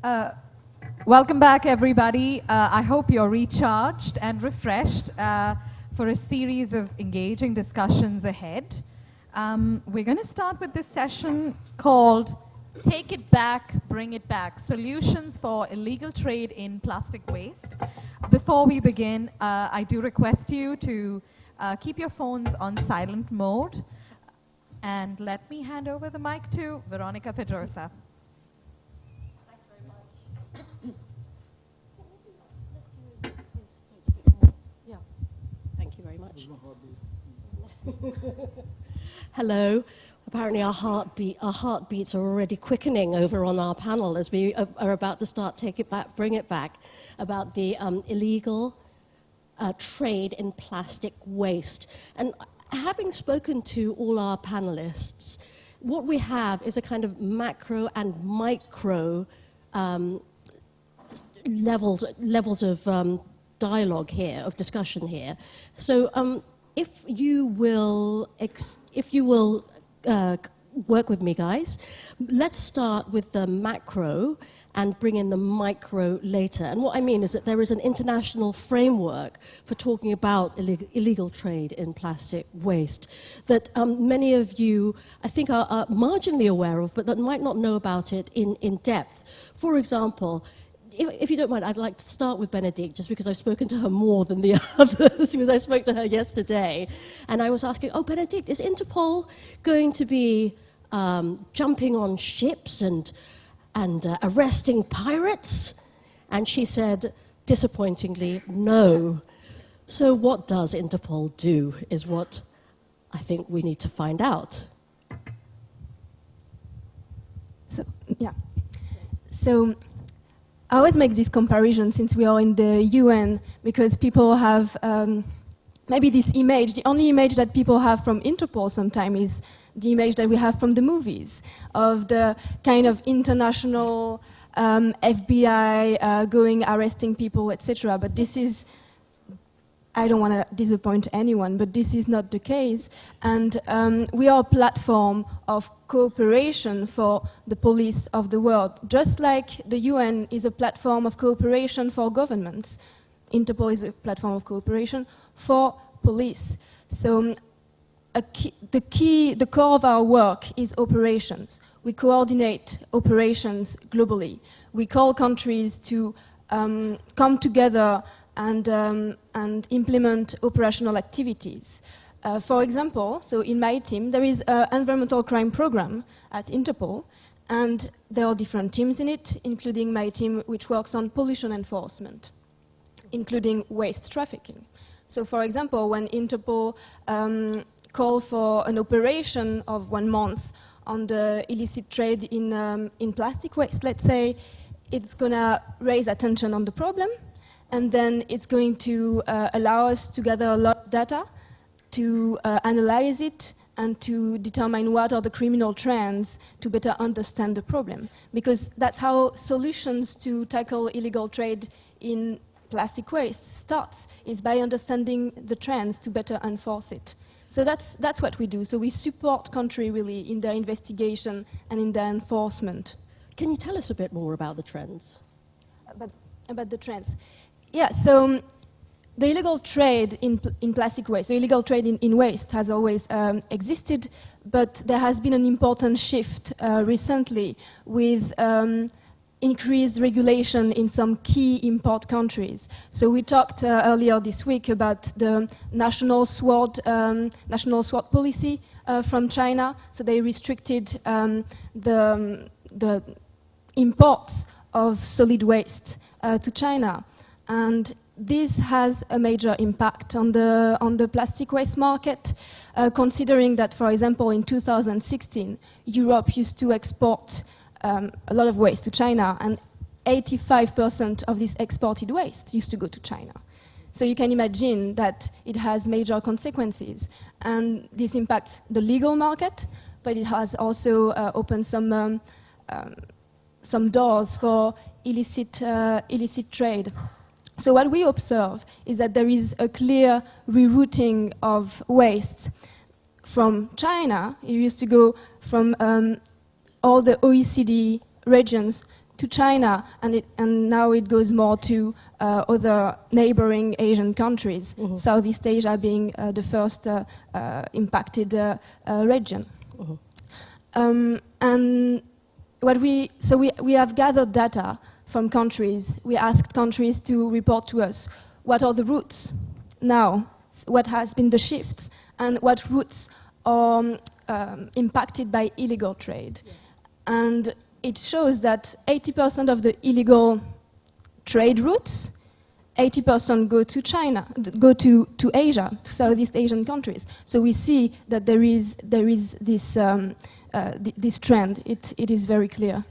Uh, Welcome back, everybody. I hope you're recharged and refreshed for a series of engaging discussions ahead. We're going to start with this session called Take It Back, Bring It Back, Solutions for Illegal Trade in Plastic Waste. Before we begin, I do request you to keep your phones on silent mode. And let me hand over the mic to Veronica Pedrosa. Hello. Apparently our heartbeats are already quickening over on our panel as we are about to start Take It Back, Bring It Back, about the illegal trade in plastic waste. And having spoken to all our panelists, what we have is a kind of macro and micro levels of dialogue here, of discussion here. So if you will work with me, guys, let's start with the macro and bring in the micro later. And what I mean is that there is an international framework for talking about illegal trade in plastic waste that many of you, I think, are marginally aware of, but that might not know about it in depth. For example, if you don't mind, I'd like to start with Bénédicte, just because I've spoken to her more than the others, because I spoke to her yesterday. And I was asking, Bénédicte, is Interpol going to be jumping on ships and arresting pirates? And she said, disappointingly, no. So what does Interpol do, is what I think we need to find out. So I always make this comparison since we are in the UN, because people have maybe this image, the only image that people have from Interpol sometimes is the image that we have from the movies, of the kind of international FBI going, arresting people, etc. But this is, I don't want to disappoint anyone, but this is not the case. And we are a platform of cooperation for the police of the world. Just like the UN is a platform of cooperation for governments, Interpol is a platform of cooperation for police. So the core of our work is operations. We coordinate operations globally. We call countries to come together and implement operational activities. For example, so in my team, there is an environmental crime program at Interpol, and there are different teams in it, including my team which works on pollution enforcement, including waste trafficking. So for example, when Interpol called for an operation of 1 month on the illicit trade in plastic waste, let's say, it's going to raise attention on the problem, and then it's going to allow us to gather a lot of data, to analyze it, and to determine what are the criminal trends to better understand the problem. Because that's how solutions to tackle illegal trade in plastic waste starts, is by understanding the trends to better enforce it. So that's what we do. So we support countries really in their investigation and in their enforcement. Can you tell us a bit more about the trends? About the trends? Yeah, so the illegal trade in plastic waste, the illegal trade in waste has always existed, but there has been an important shift recently with increased regulation in some key import countries. So we talked earlier this week about the national SWOT policy from China. So they restricted the imports of solid waste to China. And this has a major impact on the plastic waste market, considering that, for example, in 2016, Europe used to export a lot of waste to China, and 85% of this exported waste used to go to China. So you can imagine that it has major consequences, and this impacts the legal market, but it has also opened some doors for illicit trade. So what we observe is that there is a clear rerouting of waste from China. It used to go from all the OECD regions to China, and now it goes more to other neighboring Asian countries, Southeast Asia being the first impacted region. And we have gathered data from countries. We asked countries to report to us what are the routes now, what has been the shifts, and what routes are impacted by illegal trade. Yeah. And it shows that 80% of the illegal trade routes, 80% go to China, go to Asia, to Southeast Asian countries. So we see that there is this this trend. It is very clear.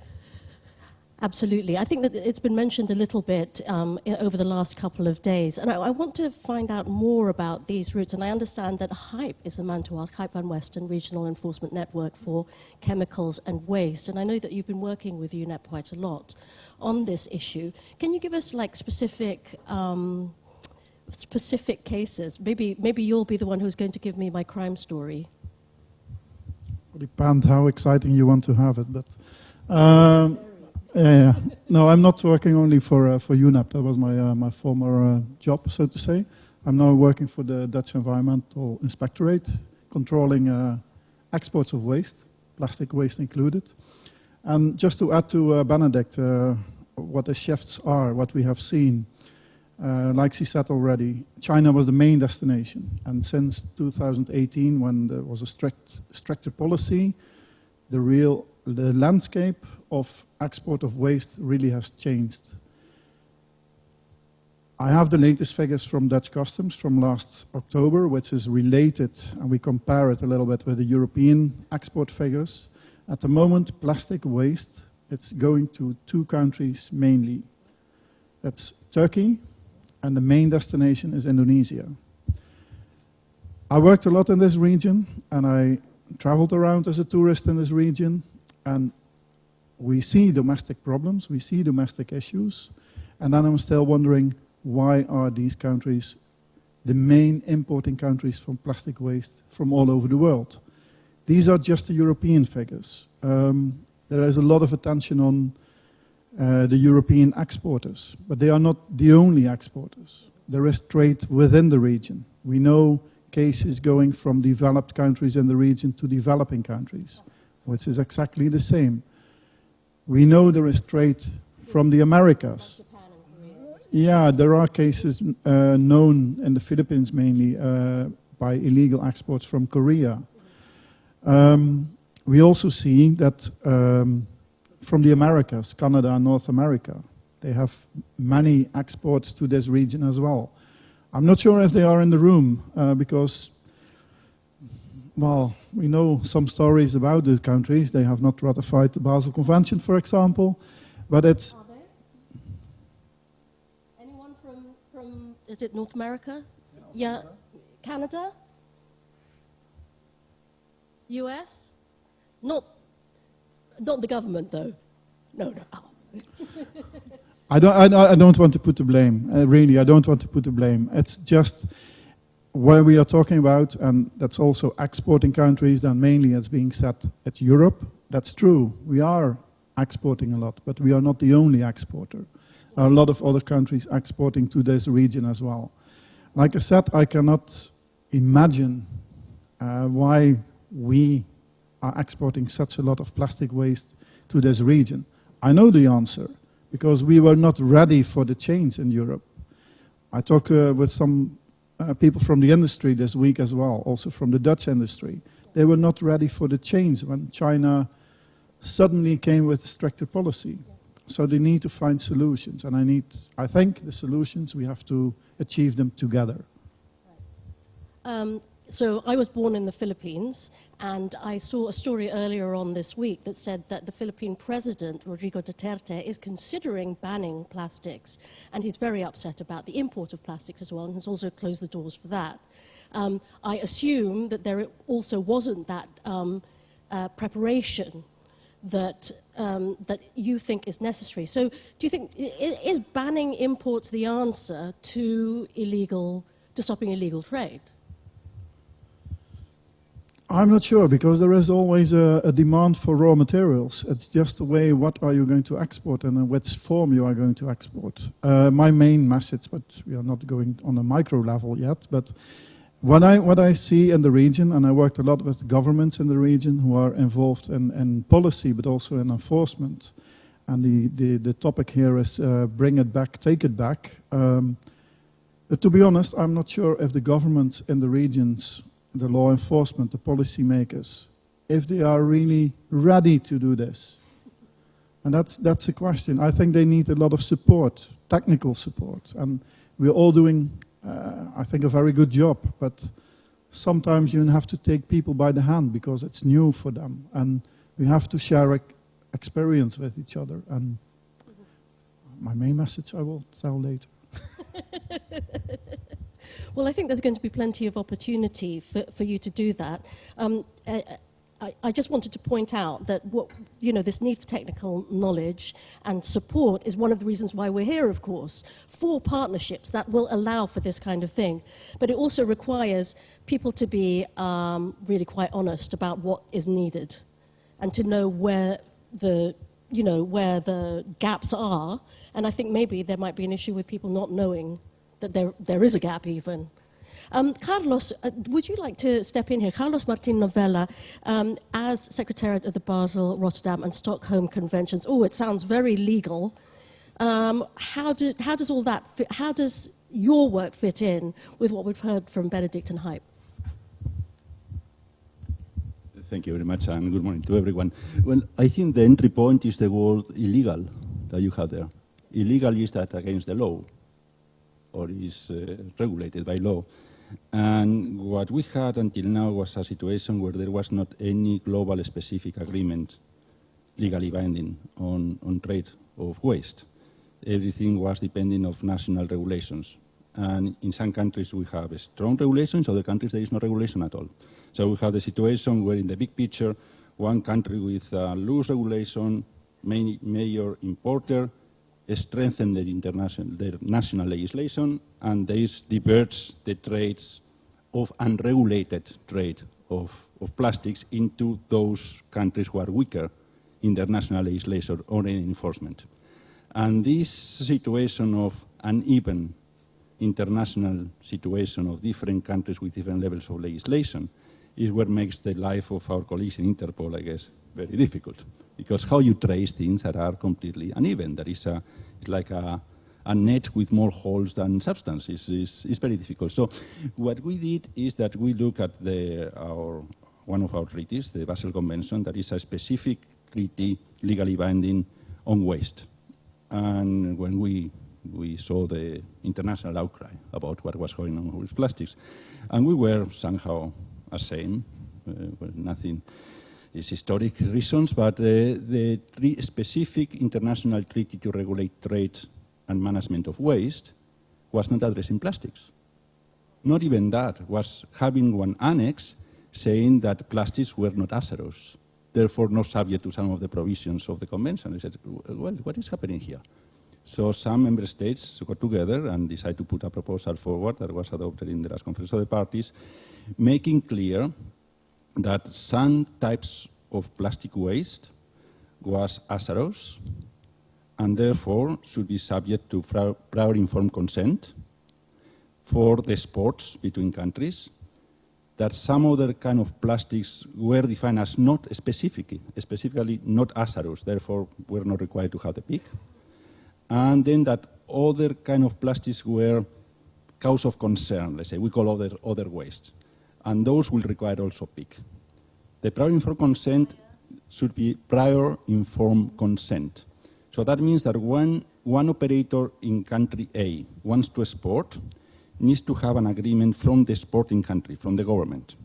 Absolutely. I think that it's been mentioned a little bit over the last couple of days. And I want to find out more about these routes. And I understand that HYPE is the man to ask, Hype Van Western Regional Enforcement Network for Chemicals and Waste. And I know that you've been working with UNEP quite a lot on this issue. Can you give us like specific cases? Maybe you'll be the one who's going to give me my crime story. It depends how exciting you want to have it. But yeah. No, I'm not working only for UNEP. That was my former job, so to say. I'm now working for the Dutch Environmental Inspectorate, controlling exports of waste, plastic waste included. And just to add to Benedict, what the shifts are, what we have seen, like she said already, China was the main destination. And since 2018, when there was a stricter policy, the landscape of export of waste really has changed. I have the latest figures from Dutch Customs from last October, which is related, and we compare it a little bit with the European export figures. At the moment, plastic waste, it's going to two countries mainly. That's Turkey, and the main destination is Indonesia. I worked a lot in this region, and I traveled around as a tourist in this region, and we see domestic problems, we see domestic issues, and then I'm still wondering, why are these countries the main importing countries from plastic waste from all over the world? These are just the European figures. There is a lot of attention on the European exporters, but they are not the only exporters. There is trade within the region. We know cases going from developed countries in the region to developing countries, which is exactly the same. We know there is trade from the Americas. Yeah, there are cases known in the Philippines mainly by illegal exports from Korea. We also see that from the Americas, Canada and North America, they have many exports to this region as well. I'm not sure if they are in the room because, well, we know some stories about these countries. They have not ratified the Basel Convention, for example, but it's... Are there? Anyone from is it North America? Yeah. Canada? US? Not the government, though. No. I don't want to put the blame. Really, I don't want to put the blame. It's just where we are talking about, and that's also exporting countries, and mainly it's being said it's Europe. That's true. We are exporting a lot, but we are not the only exporter. There are a lot of other countries exporting to this region as well. Like I said, I cannot imagine why we are exporting such a lot of plastic waste to this region. I know the answer, because we were not ready for the change in Europe. I talked with some people from the industry this week as well, also from the Dutch industry. They were not ready for the change when China suddenly came with a stricter policy. So they need to find solutions, and I think the solutions, we have to achieve them together. So I was born in the Philippines, and I saw a story earlier on this week that said that the Philippine president, Rodrigo Duterte, is considering banning plastics, and he's very upset about the import of plastics as well, and has also closed the doors for that. I assume that there also wasn't that preparation that you think is necessary. So do you think, is banning imports the answer to stopping illegal trade? I'm not sure, because there is always a demand for raw materials. It's just the way, what are you going to export and in which form you are going to export. My main message, but we are not going on a micro level yet, but what I see in the region, and I worked a lot with governments in the region who are involved in policy, but also in enforcement. And the topic here is bring it back, take it back. But to be honest, I'm not sure if the governments in the regions, the law enforcement, the policy makers, if they are really ready to do this. And that's a question. I think they need a lot of support, technical support. And we're all doing, I think, a very good job. But sometimes you have to take people by the hand because it's new for them. And we have to share experience with each other. And my main message I will tell later. Well, I think there's going to be plenty of opportunity for you to do that. I just wanted to point out that this need for technical knowledge and support is one of the reasons why we're here, of course, for partnerships that will allow for this kind of thing. But it also requires people to be really quite honest about what is needed and to know where the gaps are. And I think maybe there might be an issue with people not knowing that there is a gap even. Carlos, would you like to step in here? Carlos Martinez Vela, as Secretariat of the Basel, Rotterdam and Stockholm Conventions. Oh, it sounds very legal. How does all that fit? How does your work fit in with what we've heard from Benedict and Hype? Thank you very much, and good morning to everyone. Well, I think the entry point is the word illegal that you have there. Illegal is that against the law, or is regulated by law. And what we had until now was a situation where there was not any global specific agreement legally binding on trade of waste. Everything was depending on national regulations. And in some countries we have strong regulations, other countries there is no regulation at all. So we have the situation where in the big picture, one country with loose regulation, major importer, strengthen their national legislation, and this diverts the trades of unregulated trade of plastics into those countries who are weaker in their national legislation or in enforcement. And this situation of uneven international situation of different countries with different levels of legislation is what makes the life of our colleagues in Interpol, I guess, very difficult. Because how you trace things that are completely uneven, there is like a net with more holes than substance. It's very difficult. So what we did is that we look at one of our treaties, the Basel Convention, that is a specific treaty legally binding on waste. And when we saw the international outcry about what was going on with plastics, and we were somehow ashamed, nothing is historic reasons, but the specific international treaty to regulate trade and management of waste was not addressing plastics. Not even that, was having one annex saying that plastics were not hazardous, therefore not subject to some of the provisions of the convention. I said, well, what is happening here? So some member states got together and decided to put a proposal forward that was adopted in the last conference of the parties, making clear that some types of plastic waste was hazardous and therefore should be subject to prior informed consent for the exports between countries, that some other kind of plastics were defined as not specifically not hazardous, therefore were not required to have the PIC, and then that other kind of plastics were cause of concern, let's say, we call other waste, and those will require also PIC. The prior informed consent should be prior informed consent. So that means that when one operator in country A wants to export, needs to have an agreement from the exporting country, from the government.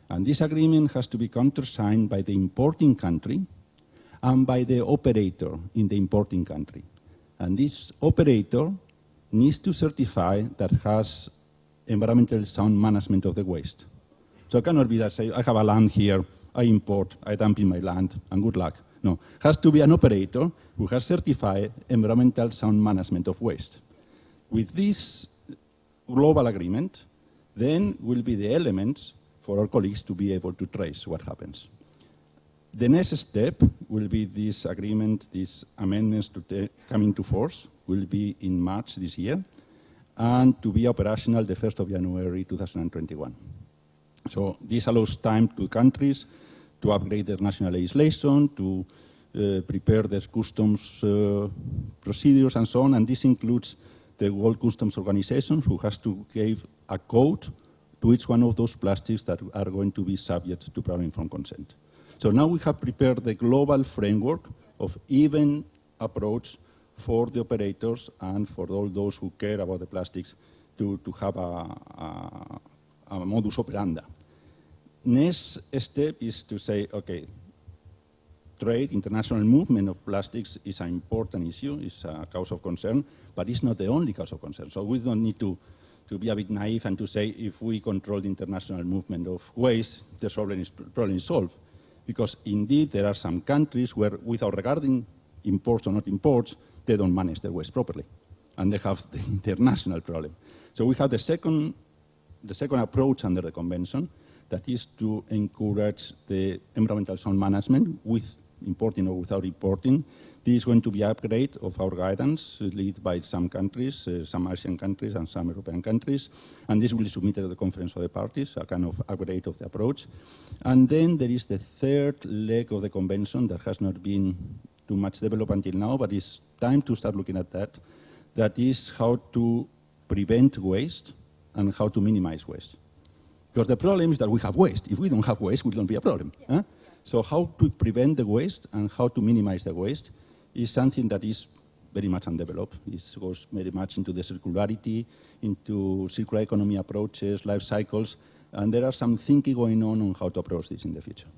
And this agreement has to be countersigned by the importing country and by the operator in the importing country. And this operator needs to certify that has environmental sound management of the waste. So it cannot be that, say, I have a land here, I import, I dump in my land, and good luck. No, it has to be an operator who has certified environmental sound management of waste. With this global agreement, then will be the elements for our colleagues to be able to trace what happens. The next step will be this agreement, these amendments to come into force, will be in March this year, and to be operational the 1st of January 2021. So this allows time to countries to upgrade their national legislation, to prepare their customs procedures and so on, and this includes the World Customs Organization, who has to give a code to each one of those plastics that are going to be subject to prior informed consent. So now we have prepared the global framework of even approach for the operators and for all those who care about the plastics to have a modus operandi. Next step is to say, okay, trade, international movement of plastics is an important issue, is a cause of concern, but it's not the only cause of concern. So we don't need to be a bit naive and to say if we control the international movement of waste, the problem is solved. Because indeed there are some countries where, without regarding imports or not imports, they don't manage their waste properly. And they have the international problem. So we have the second approach under the convention, that is to encourage the environmental zone management with importing or without importing. This is going to be an upgrade of our guidance, led by some countries, some ASEAN countries and some European countries. And this will be submitted to the Conference of the Parties, a kind of upgrade of the approach. And then there is the third leg of the convention that has not been too much developed until now, but it's time to start looking at that. That is how to prevent waste and how to minimize waste. Because the problem is that we have waste. If we don't have waste, we don't be a problem. Yeah. Huh? So how to prevent the waste and how to minimize the waste is something that is very much undeveloped. It goes very much into the circularity, into circular economy approaches, life cycles, and there are some thinking going on how to approach this in the future.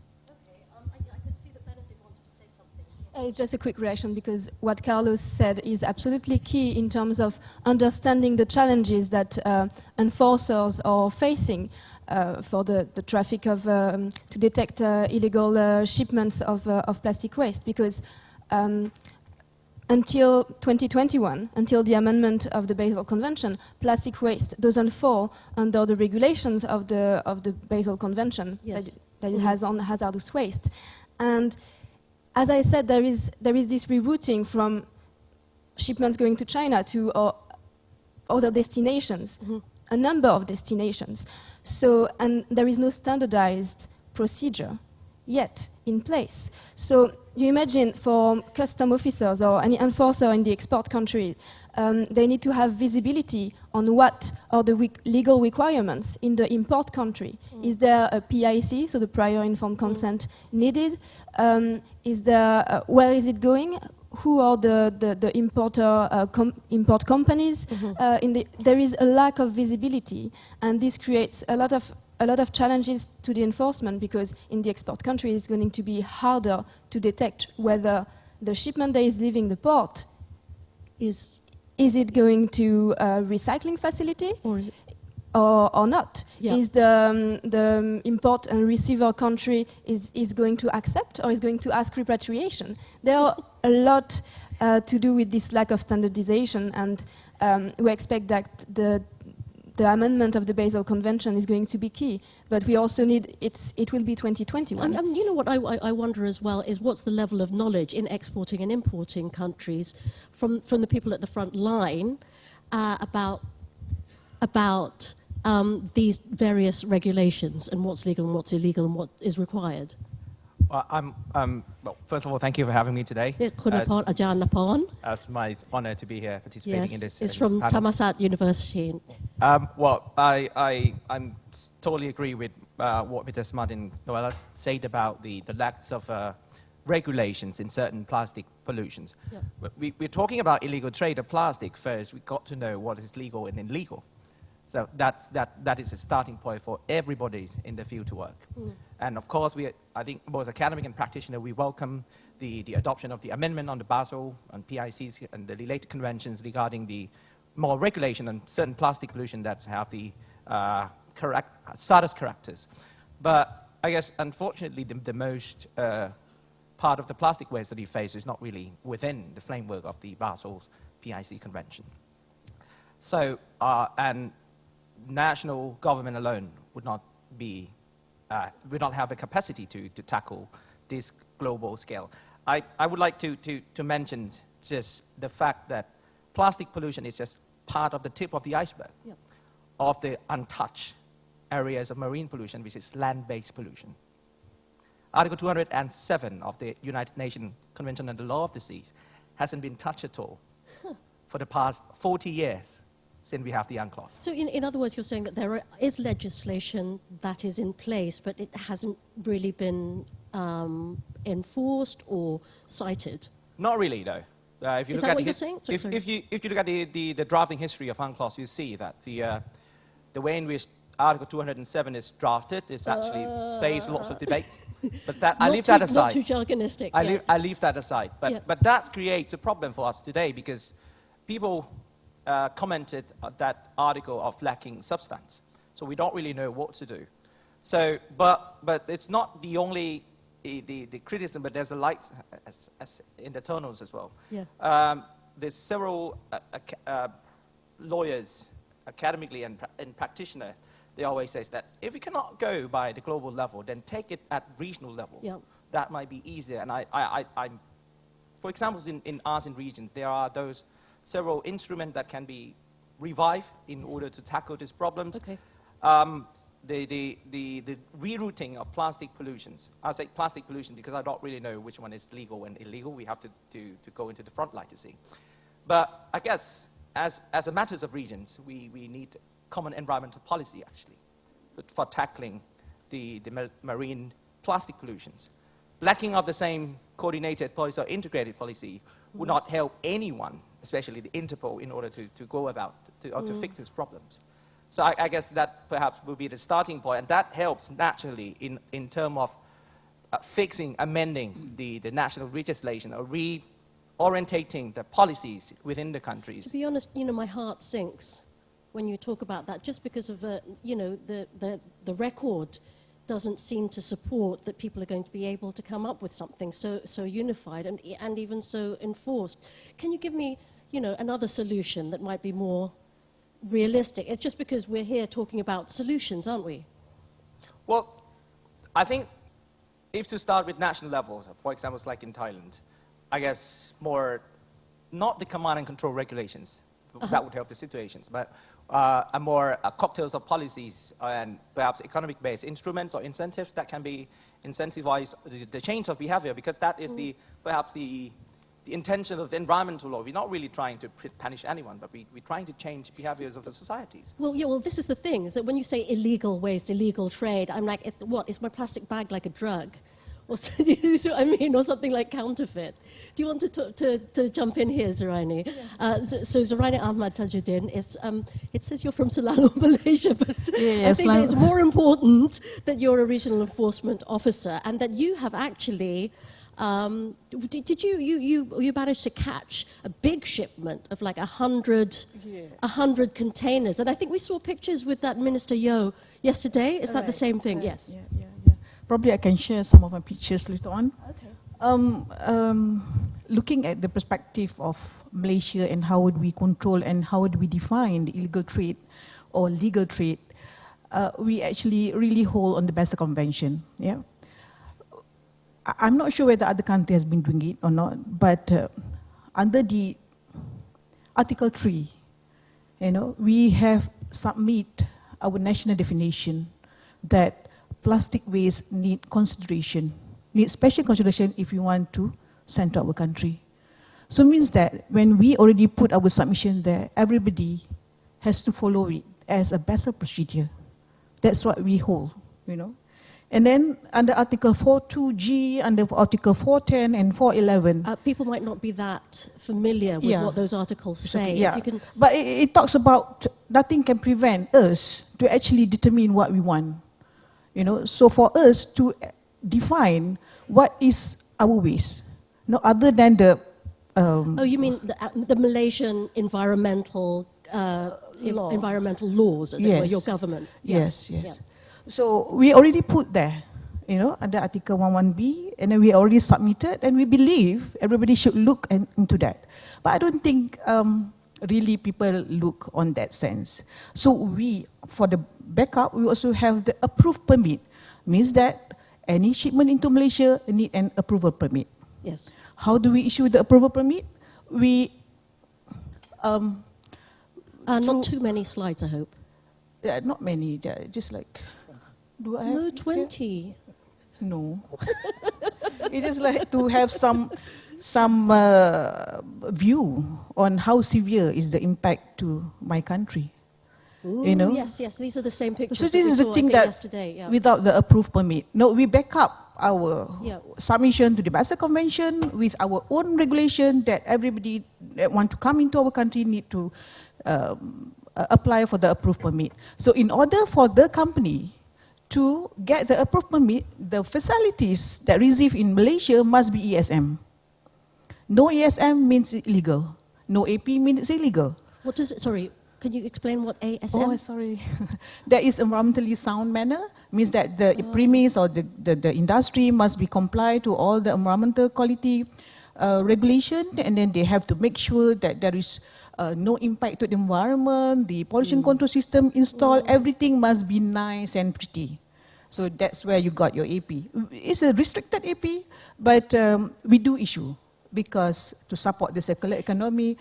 I could see that Benedict wanted to say something. It's just a quick reaction because what Carlos said is absolutely key in terms of understanding the challenges that enforcers are facing for the traffic of to detect illegal shipments of plastic waste. Because until 2021, until the amendment of the Basel Convention, plastic waste doesn't fall under the regulations of the Basel Convention. Yes. that it has on hazardous waste. And as I said, there is this rerouting from shipments going to China to other destinations, a number of destinations. So, and there is no standardized procedure yet in place. So you imagine for custom officers or any enforcer in the export country, they need to have visibility on what are the legal requirements in the import country. Is there a PIC, so the prior informed consent needed? Is there, where is it going? Who are the importer import companies? There is a lack of visibility, and this creates a lot of challenges to the enforcement, because in the export country it's going to be harder to detect whether the shipment that is leaving the port is it going to a recycling facility or not? Yeah. Is the import and receiver country is going to accept or is going to ask repatriation? There are a lot to do with this lack of standardization, and we expect that the amendment of the Basel Convention is going to be key, but we also need, it will be 2021. You know what I wonder as well is what's the level of knowledge in exporting and importing countries from the people at the front line about these various regulations and what's legal and what's illegal and what is required? Well, well, first of all, thank you for having me today. It's my honor to be here participating in this. It's from Thammasat University. Well, I totally agree with what Mr. Martin Noella said about the lack of regulations in certain plastic pollutions. Yeah. We're talking about illegal trade of plastic first. We've got to know what is legal and illegal. So that is a starting point for everybody in the field to work. And of course, I think both academic and practitioner, we welcome the adoption of the amendment on the Basel and PICs and the related conventions regarding the more regulation on certain plastic pollution that have the status characters. But I guess, unfortunately, the most part of the plastic waste that we face is not really within the framework of the Basel PIC convention. So, and national government alone would not be we don't have the capacity to tackle this global scale. I would like to mention just the fact that plastic pollution is just part of the tip of the iceberg of the untouched areas of marine pollution, which is land-based pollution. Article 207 of the United Nations Convention on the Law of the Seas hasn't been touched at all for the past 40 years since we have the UNCLOS. So in other words, you're saying that there is legislation that is in place, but it hasn't really been enforced or cited? Not really, though. If you Is look that at what you're saying? Sorry, if you look at the drafting history of UNCLOS, you see that the way in which Article 207 is drafted is actually faced lots of debate. But that, I leave that aside. Not too jargonistic. I leave that aside. But that creates a problem for us today because people commented on that article of lacking substance. So we don't really know what to do. So, but it's not the only the criticism, but there's a light as in the tunnels as well. Yeah. There's several lawyers, academically and practitioners, they always say that if we cannot go by the global level, then take it at regional level. Yeah. That might be easier. And I'm for example, in ASEAN regions, there are those several instruments that can be revived in order to tackle these problems. Okay. The rerouting of plastic pollutions. I'll say plastic pollution because I don't really know which one is legal and illegal. We have to go into the front line to see. But I guess as a matters of regions, we need common environmental policy, actually, for tackling the marine plastic pollutions. Lacking of the same coordinated policy or integrated policy would not help anyone, especially the Interpol, in order to go about to fix these problems. So I guess that perhaps will be the starting point, and that helps naturally in terms of fixing, amending the national legislation or reorientating the policies within the countries. To be honest, my heart sinks when you talk about that, just because of the record doesn't seem to support that people are going to be able to come up with something so unified and even so enforced. Can you give me, another solution that might be more realistic? It's just because we're here talking about solutions, aren't we? Well, I think if to start with national levels, for example, like in Thailand, I guess not the command and control regulations, that would help the situations, but a more cocktails of policies and perhaps economic-based instruments or incentives that can be incentivize the change of behavior, because that is perhaps the intention of the environmental law. We're not really trying to punish anyone, but we're trying to change behaviors of the societies. Well, this is the thing, is that when you say illegal waste, illegal trade, I'm like, is my plastic bag like a drug? Or, you know what I mean? Or something like counterfeit. Do you want to jump in here, Zuraini? Yes. So Zuraini Ahmad Tajuddin, it says you're from Selalu, Malaysia, but I think that it's more important that you're a regional enforcement officer and that you have actually, did you manage to catch a big shipment of like 100 containers? And I think we saw pictures with that Minister Yeo yesterday. Is that the same thing? Yes. Yeah. Probably I can share some of my pictures later on. Okay. Looking at the perspective of Malaysia and how would we control and how would we define the illegal trade or legal trade, we actually really hold on the Basel Convention. Yeah. I'm not sure whether other country has been doing it or not, but under the Article 3, we have submit our national definition that plastic waste need special consideration if you want to send to our country. So it means that when we already put our submission there, everybody has to follow it as a Basel procedure. That's what we hold, And then under Article 4.2G, under Article 4.10 and 4.11. People might not be that familiar with what those articles say. Yeah. If you can... But it talks about nothing can prevent us to actually determine what we want. So for us to define what is our waste, other than the... you mean the Malaysian environmental laws, as it were, your government? Yes. So we already put there, under Article 11B, and then we already submitted, and we believe everybody should look into that. But I don't think really people look on that sense. So for the backup, we also have the approved permit means that any shipment into Malaysia need an approval permit. Yes. How do we issue the approval permit? We Not too many slides, I hope. not many, just like. Do I have No, it 20. here? No. It's just like to have some view on how severe is the impact to my country. Ooh, You know? Yes, these are the same pictures. So that this we is the saw, I thing think, that yesterday. Yeah. without the approved permit. No, we back up our Yeah. submission to the Basel Convention with our own regulation that everybody that want to come into our country need to apply for the approved permit. So in order for the company to get the approved permit, the facilities that receive in Malaysia must be ESM. No ESM means illegal. No AP means illegal. What does it, sorry, can you explain what ASM? Oh, sorry. That is environmentally sound manner, means that the premise or the industry must be complied to all the environmental quality regulation, and then they have to make sure that there is no impact to the environment, the pollution control system installed, everything must be nice and pretty. So that's where you got your AP. It's a restricted AP, but we do issue because to support the circular economy.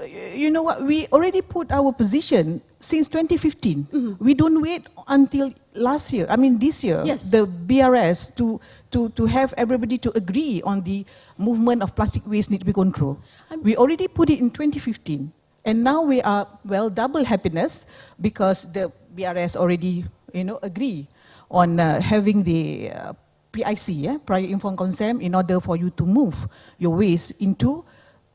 You know what, we already put our position since 2015. We don't wait until last year, this year, Yes. the BRS to have everybody to agree on the movement of plastic waste need to be controlled. We already put it in 2015. And now we are, double happiness because the BRS already, agree on having the PIC, prior informed consent, in order for you to move your waste into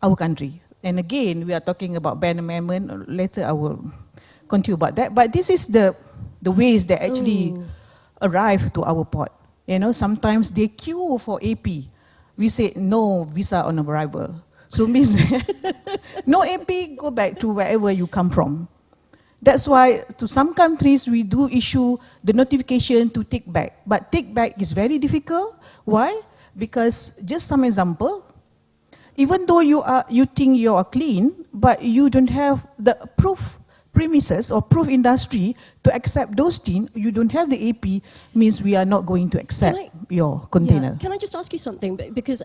our country. And again, we are talking about ban amendment. Later I will continue about that. But this is the waste that actually arrive to our port. Sometimes they queue for AP. We say no visa on arrival. So means no AP, go back to wherever you come from. That's why to some countries we do issue the notification to take back. But take back is very difficult. Why? Because just some example, even though you think you are clean, but you don't have the proof premises or proof industry to accept those things, you don't have the AP, means we are not going to accept your container. Yeah. Can I just ask you something? Because,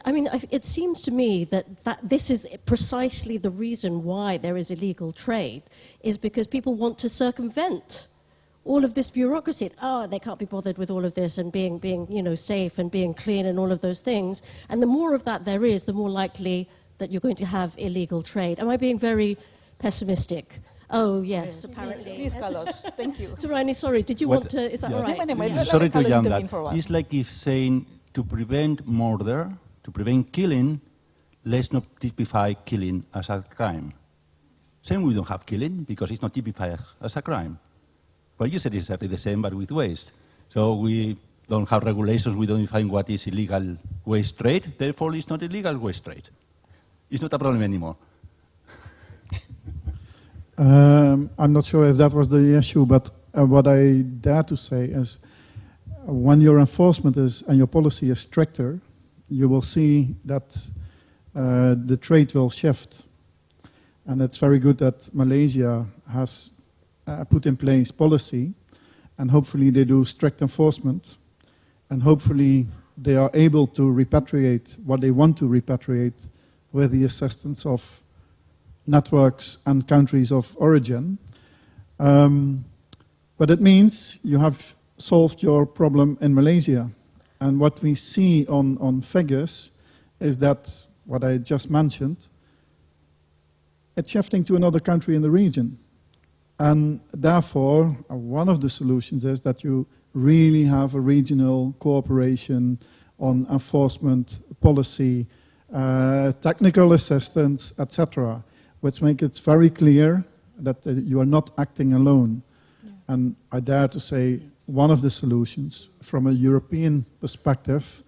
it seems to me that this is precisely the reason why there is illegal trade, is because people want to circumvent all of this bureaucracy. They can't be bothered with all of this and being safe and being clean and all of those things. And the more of that there is, the more likely that you're going to have illegal trade. Am I being very pessimistic? Oh, yes, apparently. Please, Carlos. Thank you. So, Rani, sorry, did you want to, is that all right? Sorry to jump that. It's like if saying to prevent murder, to prevent killing, let's not typify killing as a crime. Same, we don't have killing because it's not typified as a crime. Well, you said exactly the same, but with waste. So we don't have regulations, we don't define what is illegal waste trade, therefore it's not illegal waste trade. It's not a problem anymore. I'm not sure if that was the issue, but what I dare to say is when your enforcement is and your policy is stricter, you will see that the trade will shift. And it's very good that Malaysia has put in place policy, and hopefully they do strict enforcement, and hopefully they are able to repatriate what they want to repatriate with the assistance of networks and countries of origin. But it means you have solved your problem in Malaysia. And what we see on figures is that, what I just mentioned, it's shifting to another country in the region. And therefore, one of the solutions is that you really have a regional cooperation on enforcement, policy, technical assistance, etc., which make it very clear that you are not acting alone. Yeah. And I dare to say one of the solutions from a European perspective,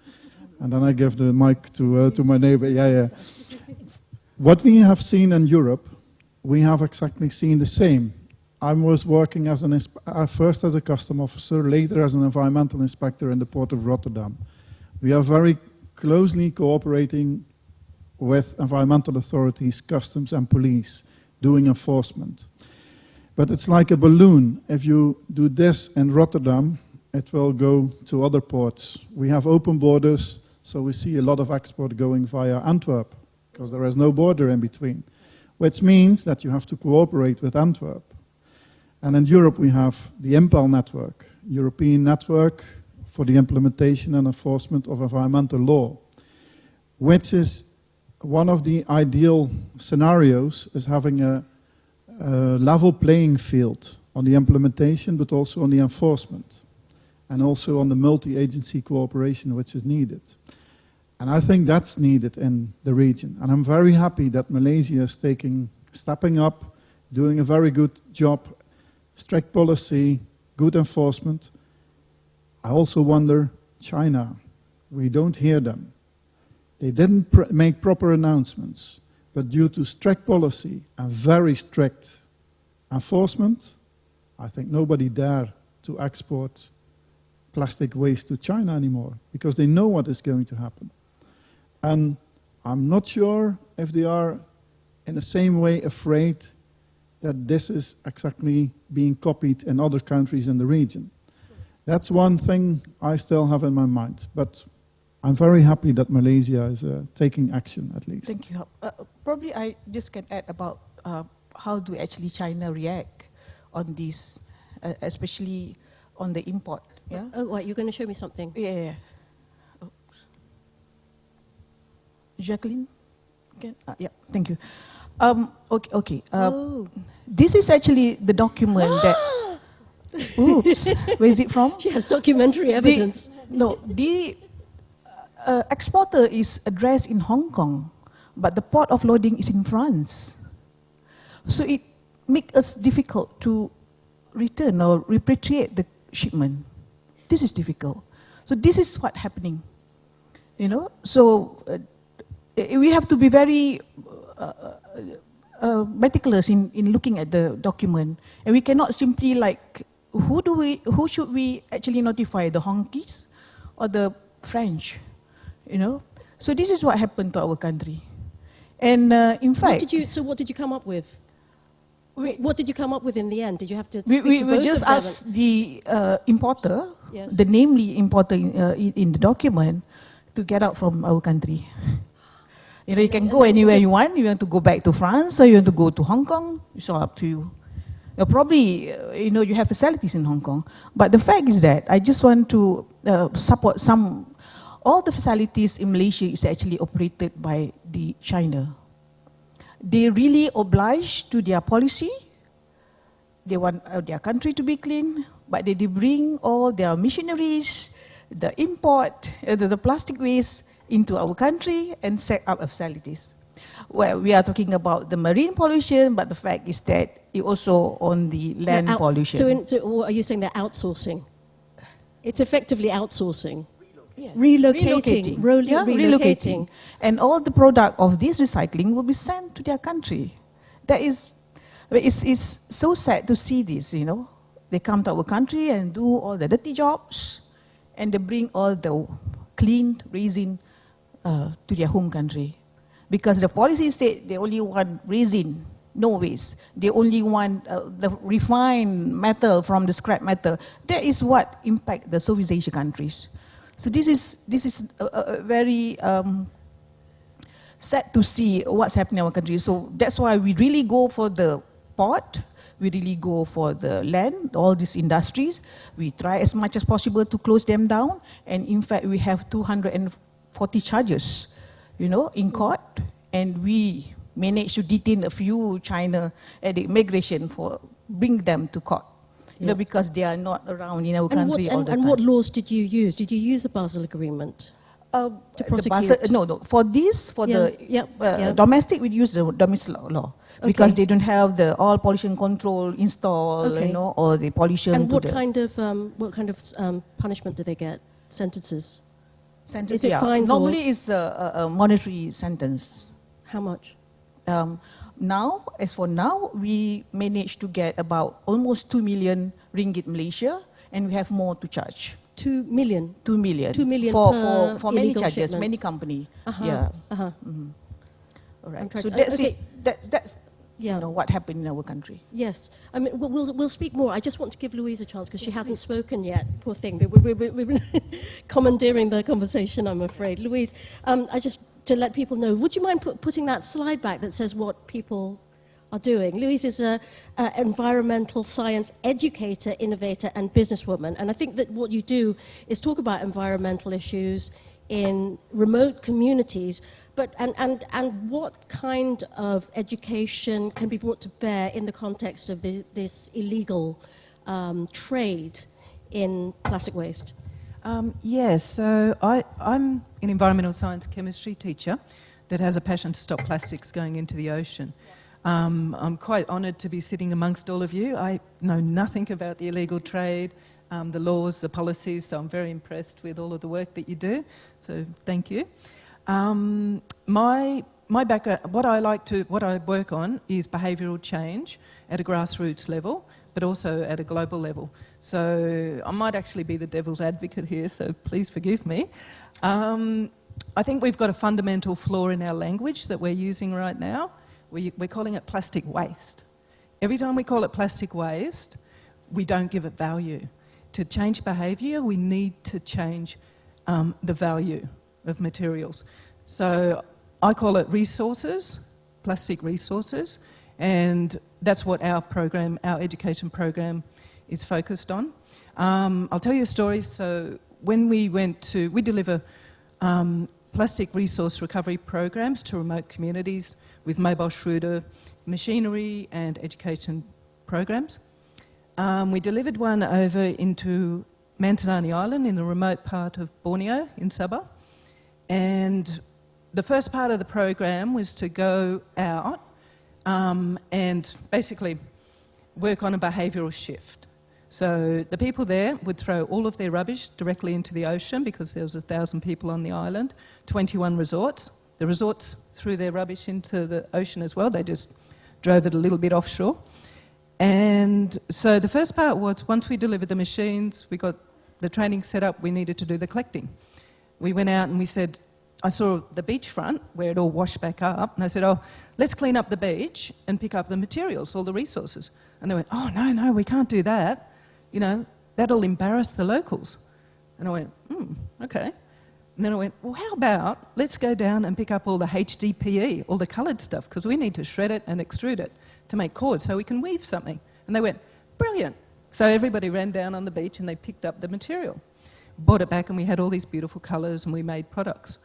and then I give the mic to my neighbor. What we have seen in Europe, we have exactly seen the same. I was working as first as a custom officer, later as an environmental inspector in the port of Rotterdam. We are very closely cooperating with environmental authorities, customs and police, doing enforcement. But it's like a balloon. If you do this in Rotterdam, it will go to other ports. We have open borders, so we see a lot of export going via Antwerp, because there is no border in between, which means that you have to cooperate with Antwerp. And in Europe we have the Impel network, European network for the implementation and enforcement of environmental law, which is one of the ideal scenarios, is having a level playing field on the implementation, but also on the enforcement, and also on the multi-agency cooperation which is needed. And I think that's needed in the region. And I'm very happy that Malaysia is stepping up, doing a very good job, strict policy, good enforcement. I also wonder, China, we don't hear them. They didn't make proper announcements, but due to strict policy and very strict enforcement, I think nobody dare to export plastic waste to China anymore, because they know what is going to happen. And I'm not sure if they are in the same way afraid that this is exactly being copied in other countries in the region. That's one thing I still have in my mind. But I'm very happy that Malaysia is taking action, at least. Thank you. Probably I just can add about how do actually China react on this, especially on the import. Yeah. Oh, right, you're going to show me something. Yeah. Oh. Jacqueline? Yeah, thank you. Okay. This is actually the document that... Oops, where is it from? She has documentary evidence. The exporter is addressed in Hong Kong, but the port of loading is in France. So it makes us difficult to return or repatriate the shipment. This is difficult. So this is what's happening, you know. So we have to be very meticulous in looking at the document, and we cannot simply like who should we actually notify, the Hongkies or the French, you know. So this is what happened to our country, and in fact, what did you come up with? What did you come up with in the end? Did you have to speak we to both just of them? asked the importer, yes, the namely importer in the document, to get out from our country. You know, you can go anywhere you want. You want to go back to France or you want to go to Hong Kong, it's all up to you. Probably, you know, you have facilities in Hong Kong. But the fact is that I just want to support all the facilities in Malaysia is actually operated by the China. They really oblige to their policy. They want their country to be clean, but they bring all their machineries, the import, the plastic waste into our country and set up facilities. Well, we are talking about the marine pollution, but the fact is that it also on the land pollution. So what are you saying, they're outsourcing? It's effectively outsourcing. Yes. Relocating. And all the product of this recycling will be sent to their country. That is, it's so sad to see this, you know. They come to our country and do all the dirty jobs, and they bring all the clean resin to their home country. Because the policy state, they only want resin, no waste. They only want the refined metal from the scrap metal. That is what impact the Southeast Asia countries. So this is very sad to see what's happening in our country. So that's why we really go for the port, we really go for the land, all these industries. We try as much as possible to close them down. And in fact, we have 240 charges, you know, in court. And we managed to detain a few China at the immigration for bring them to court. You know, because they are not around in our country all the time. And what laws did you use? Did you use the Basel Agreement to prosecute? No. For this, domestic, we use the domestic law. Because they don't have the all pollution control installed, you know, or the pollution. And what kind of punishment do they get? Sentences? Sentence, is it fines? Normally, it's a monetary sentence. How much? Now, as for now, we managed to get about almost 2 million ringgit Malaysia, and we have more to charge. 2 million? 2 million. 2 million for many charges, shipment. many companies. Uh-huh. Yeah. Uh-huh. Mm-hmm. All right. So that's it. That's Yeah. what happened in our country. Yes, I mean, we'll speak more. I just want to give Louise a chance because she hasn't spoken yet, poor thing. We've been commandeering the conversation, I'm afraid. Louise, to let people know, would you mind putting that slide back that says what people are doing? Louise is an environmental science educator, innovator, and businesswoman. And I think that what you do is talk about environmental issues in remote communities, but and what kind of education can be brought to bear in the context of this illegal trade in plastic waste? Yes, so I'm an environmental science chemistry teacher that has a passion to stop plastics going into the ocean. I'm quite honoured to be sitting amongst all of you. I know nothing about the illegal trade, the laws, the policies, so I'm very impressed with all of the work that you do, so thank you. My background, what I work on is behavioural change at a grassroots level, but also at a global level. So I might actually be the devil's advocate here, so please forgive me. I think we've got a fundamental flaw in our language that we're using right now. We're calling it plastic waste. Every time we call it plastic waste, we don't give it value. To change behaviour, we need to change the value of materials. So I call it resources, plastic resources, and that's what our program, our education program, is focused on. I'll tell you a story. So when we deliver plastic resource recovery programs to remote communities with mobile shredder machinery and education programs. We delivered one over into Mantanani Island in the remote part of Borneo in Sabah. And the first part of the program was to go out and basically work on a behavioural shift. So the people there would throw all of their rubbish directly into the ocean because there was 1,000 people on the island, 21 resorts. The resorts threw their rubbish into the ocean as well. They just drove it a little bit offshore. And so the first part was once we delivered the machines, we got the training set up, we needed to do the collecting. We went out and we said, I saw the beachfront where it all washed back up, and I said, oh, let's clean up the beach and pick up the materials, all the resources. And they went, oh, no, we can't do that. You know, that'll embarrass the locals. And I went, okay. And then I went, well, how about let's go down and pick up all the HDPE, all the coloured stuff, because we need to shred it and extrude it to make cords so we can weave something. And they went, brilliant. So everybody ran down on the beach and they picked up the material, brought it back, and we had all these beautiful colours and we made products.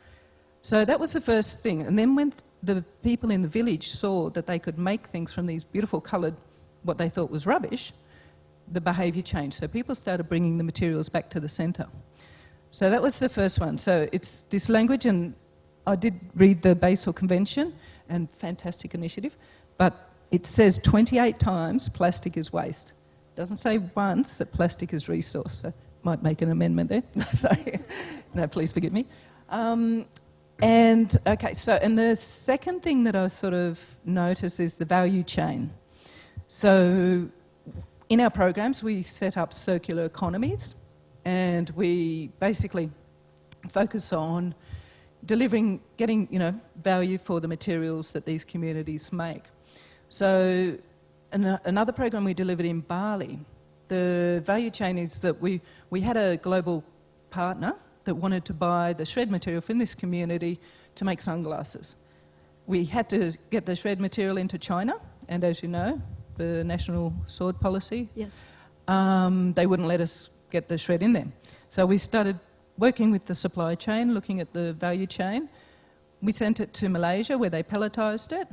So that was the first thing. And then when the people in the village saw that they could make things from these beautiful coloured, what they thought was rubbish, the behaviour changed. So people started bringing the materials back to the centre. So that was the first one. So it's this language, and I did read the Basel Convention, and fantastic initiative, but it says 28 times plastic is waste. It doesn't say once that plastic is resource. So might make an amendment there. Sorry. No, please forgive me. And the second thing that I sort of noticed is the value chain. So in our programs, we set up circular economies, and we basically focus on delivering, getting, value for the materials that these communities make. So another program we delivered in Bali, the value chain is that we had a global partner that wanted to buy the shred material from this community to make sunglasses. We had to get the shred material into China, and as you know, the national sword policy, yes, they wouldn't let us get the shred in there. So we started working with the supply chain, looking at the value chain. We sent it to Malaysia where they pelletised it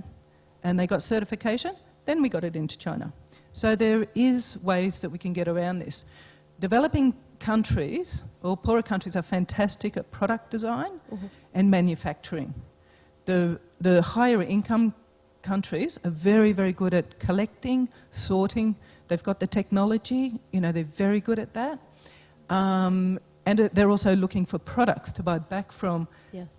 and they got certification. Then we got it into China. So there is ways that we can get around this. Developing countries or poorer countries are fantastic at product design and manufacturing. The higher income countries are very, very good at collecting, sorting. They've got the technology, they're very good at that. And they're also looking for products to buy back from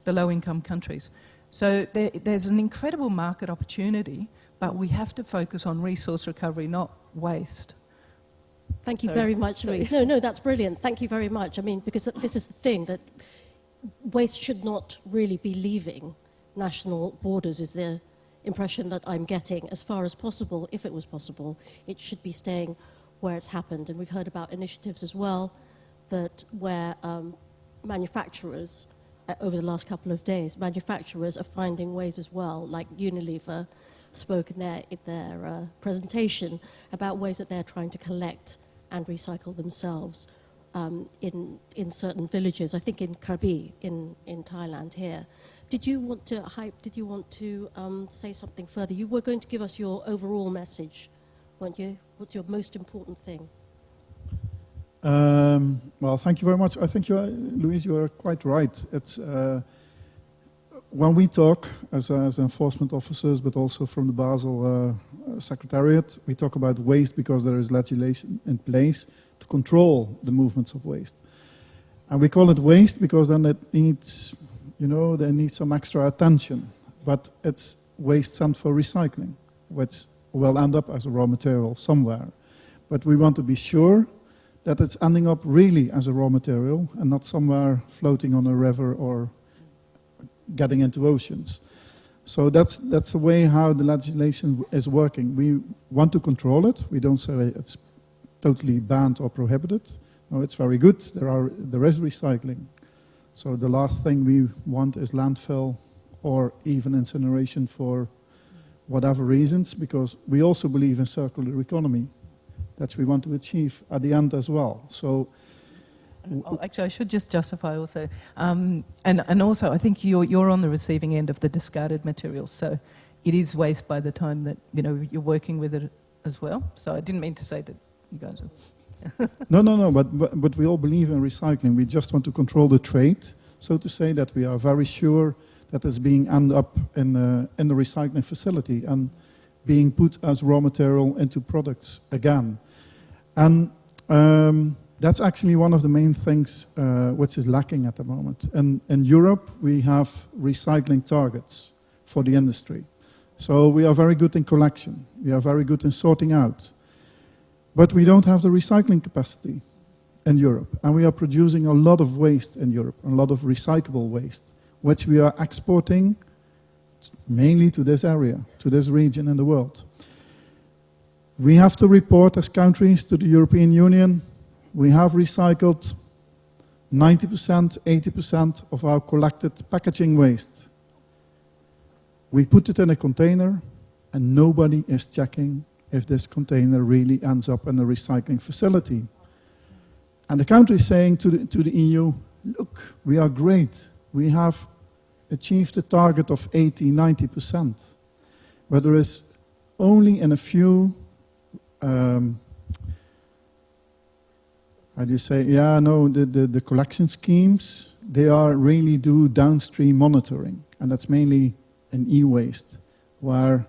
the low-income countries. So there's an incredible market opportunity, but we have to focus on resource recovery, not waste. Thank you very much, Louise. No, that's brilliant. Thank you very much. I mean, because this is the thing, that waste should not really be leaving national borders, is impression that I'm getting. As far as possible, if it was possible, it should be staying where it's happened. And we've heard about initiatives as well that where manufacturers, over the last couple of days, manufacturers are finding ways as well, like Unilever spoke in their presentation about ways that they're trying to collect and recycle themselves in certain villages. I think in Krabi, in Thailand here. Did you want to say something further? You were going to give us your overall message, weren't you? What's your most important thing? Well, thank you very much. I think Louise, you are quite right. It's when we talk as enforcement officers, but also from the Basel Secretariat, we talk about waste because there is legislation in place to control the movements of waste. And we call it waste because then it needs, they need some extra attention. But it's waste sent for recycling, which will end up as a raw material somewhere. But we want to be sure that it's ending up really as a raw material and not somewhere floating on a river or getting into oceans. So that's the way how the legislation is working. We want to control it. We don't say it's totally banned or prohibited. No, it's very good. There is recycling. So the last thing we want is landfill or even incineration for whatever reasons, because we also believe in circular economy. That we want to achieve at the end as well. So, actually, I should just justify also, and also I think you're on the receiving end of the discarded materials. So it is waste by the time that you're working with it as well. So I didn't mean to say that you guys are. No. But we all believe in recycling. We just want to control the trade, so to say, that we are very sure that it's being end up in the recycling facility and being put as raw material into products again. And that's actually one of the main things which is lacking at the moment. And in Europe, we have recycling targets for the industry. So we are very good in collection. We are very good in sorting out. But we don't have the recycling capacity in Europe. And we are producing a lot of waste in Europe, a lot of recyclable waste, which we are exporting mainly to this area, to this region in the world. We have to report as countries to the European Union. We have recycled 90%, 80% of our collected packaging waste. We put it in a container and nobody is checking if this container really ends up in a recycling facility. And the country is saying to the EU, look, we are great. We have achieved a target of 80, 90%. But there is only in a few, how do you say, the collection schemes, they really do downstream monitoring. And that's mainly in e-waste, where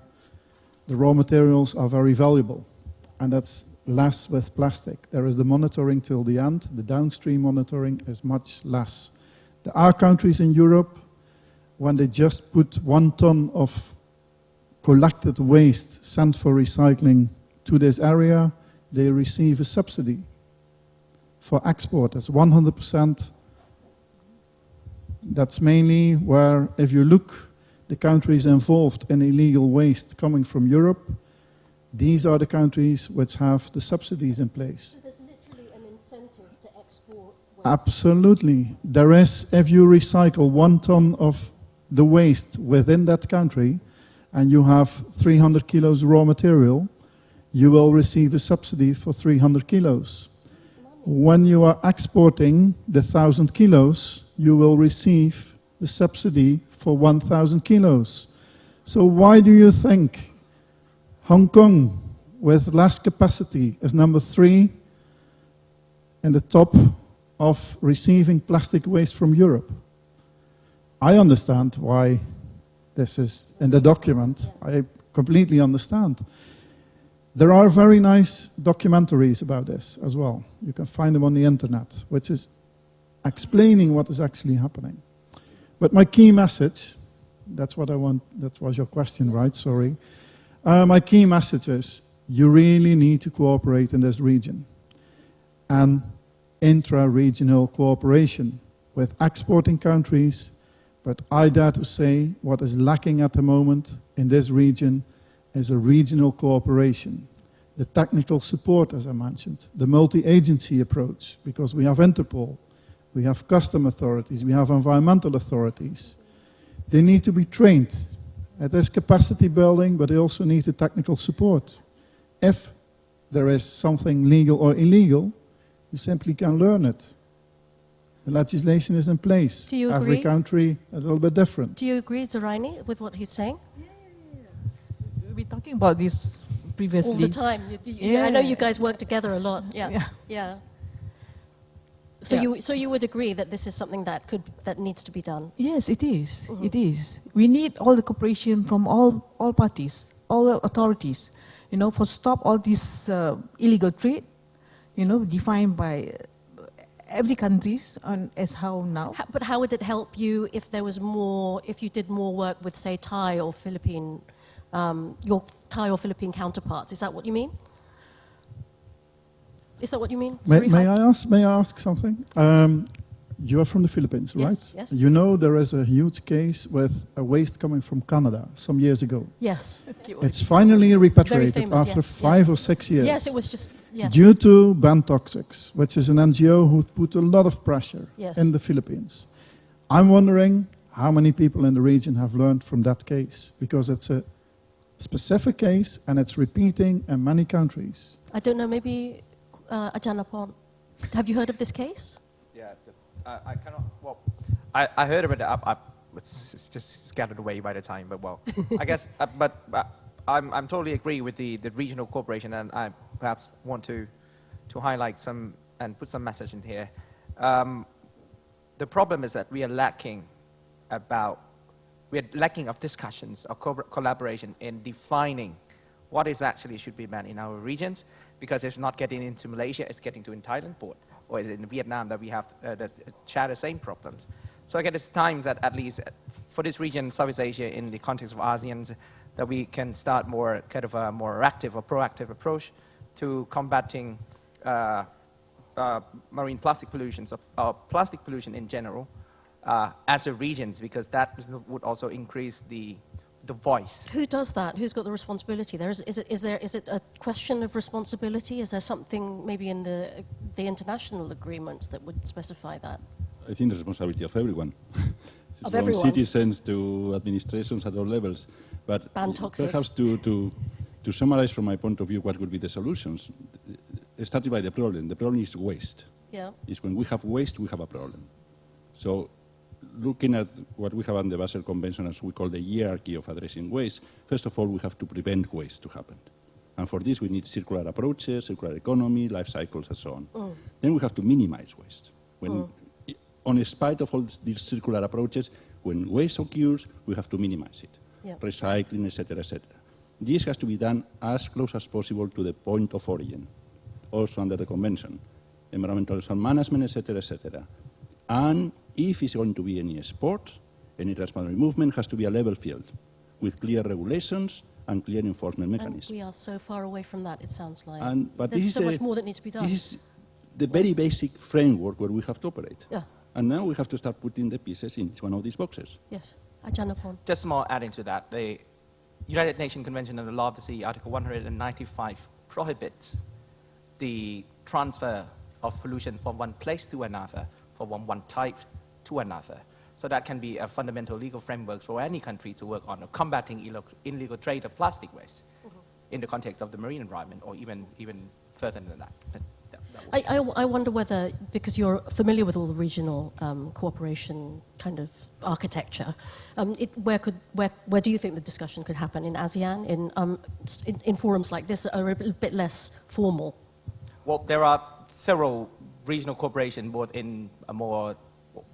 the raw materials are very valuable. And that's less with plastic. There is the monitoring till the end. The downstream monitoring is much less. There are countries in Europe, when they just put 1 ton of collected waste sent for recycling to this area, they receive a subsidy for export. That's 100%. That's mainly where, if you look, the countries involved in illegal waste coming from Europe, these are the countries which have the subsidies in place. So there's literally an incentive to export waste. Absolutely. There is, if you recycle 1 ton of the waste within that country, and you have 300 kilos raw material, you will receive a subsidy for 300 kilos. When you are exporting the 1,000 kilos, you will receive the subsidy for 1,000 kilos. So why do you think Hong Kong, with less capacity, is number 3 in the top of receiving plastic waste from Europe? I understand why this is in the document. I completely understand. There are very nice documentaries about this as well. You can find them on the internet, which is explaining what is actually happening. But my key message, that's what I want, that was your question, right? Sorry. My key message is you really need to cooperate in this region. And intra-regional cooperation with exporting countries, But I dare to say what is lacking at the moment in this region is a regional cooperation. The technical support, as I mentioned, the multi-agency approach, because we have Interpol, we have custom authorities, we have environmental authorities. They need to be trained. It is capacity building, but they also need the technical support. If there is something legal or illegal, you simply can learn it. The legislation is in place. Do you agree? Every country a little bit different. Do you agree, Zeraini, with what he's saying? We've been talking about this previously. All the time. I know you guys work together a lot. Yeah. So you would agree that this is something that needs to be done? Yes, it is. It is. We need all the cooperation from all parties, all the authorities, for stop all this illegal trade, defined by every countries as how now. But how would it help you if there was more, if you did more work with, say, Thai or Philippine, your Thai or Philippine counterparts? Is that what you mean? Is that what you mean? May I ask something? You are from the Philippines, right? Yes. You know there is a huge case with a waste coming from Canada some years ago. Yes. It's finally repatriated Very famous, after 5 or 6 years. Yes, it was just, yes. Due to Ban Toxics, which is an NGO who put a lot of pressure in the Philippines. I'm wondering how many people in the region have learned from that case, because it's a specific case and it's repeating in many countries. I don't know, maybe Ajanapon, have you heard of this case? Yeah, I cannot, well, I heard of it, it's just scattered away by the time, but well, I guess, I'm totally agree with the regional cooperation, and I perhaps want to highlight some and put some message in here. The problem is that we are lacking of discussions or collaboration in defining what is actually should be banned in our regions, because it's not getting into Malaysia, it's getting to in Thailand port, or in Vietnam that we have that share the same problems. So I guess it's time that at least for this region, Southeast Asia, in the context of ASEAN, that we can start more kind of a more active or proactive approach to combating marine plastic pollutions or plastic pollution in general as a regions, because that would also increase the voice. Who does that? Who's got the responsibility there? Is it a question of responsibility? Is there something maybe in the international agreements that would specify that? I think the responsibility of everyone. Of from everyone. Citizens to administrations at all levels. But Ban toxics. perhaps to summarize from my point of view what would be the solutions, starting by the problem. The problem is waste. Yeah. Is when we have waste, we have a problem. So looking at what we have on the Basel Convention, as we call the hierarchy of addressing waste, first of all, we have to prevent waste to happen. And for this, we need circular approaches, circular economy, life cycles, and so on. Then we have to minimize waste. On spite of all these circular approaches, when waste occurs, we have to minimize it. Yeah. Recycling, etc., etc. This has to be done as close as possible to the point of origin, also under the convention. Environmental sound management, etc., etc. And if it's going to be any sport, any transboundary movement has to be a level field with clear regulations and clear enforcement mechanisms. And we are so far away from that, it sounds like. But there's so much more that needs to be done. This is the very basic framework where we have to operate. Yeah. And now we have to start putting the pieces in each one of these boxes. Yes. Ajanapon. Just more adding to that, the United Nations Convention on the Law of the Sea, Article 195, prohibits the transfer of pollution from one place to another, from one type to another. So that can be a fundamental legal framework for any country to work on combating illegal trade of plastic waste in the context of the marine environment, or even further than that. I wonder whether, because you're familiar with all the regional cooperation kind of architecture, where do you think the discussion could happen in ASEAN, in forums like this that are a bit less formal? Well, there are several regional cooperation, both in a more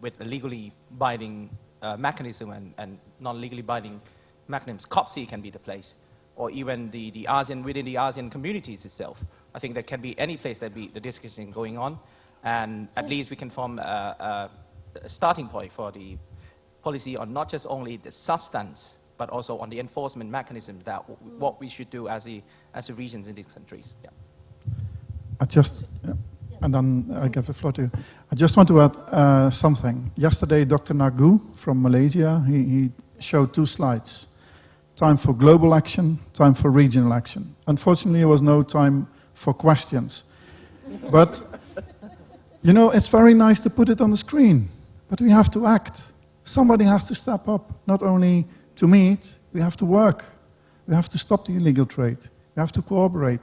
with a legally binding mechanism and non-legally binding mechanisms. COPSI can be the place, or even the ASEAN, within the ASEAN communities itself. I think there can be any place that the discussion going on, and at least we can form a starting point for the policy on not just only the substance, but also on the enforcement mechanisms, that what we should do as a regions in these countries. Yeah. and then I give the floor to you. I just want to add something. Yesterday, Dr. Nagu from Malaysia, he showed 2 slides. Time for global action, time for regional action. Unfortunately, there was no time for questions. But, you know, it's very nice to put it on the screen, but we have to act. Somebody has to step up, not only to meet, we have to work. We have to stop the illegal trade. We have to cooperate.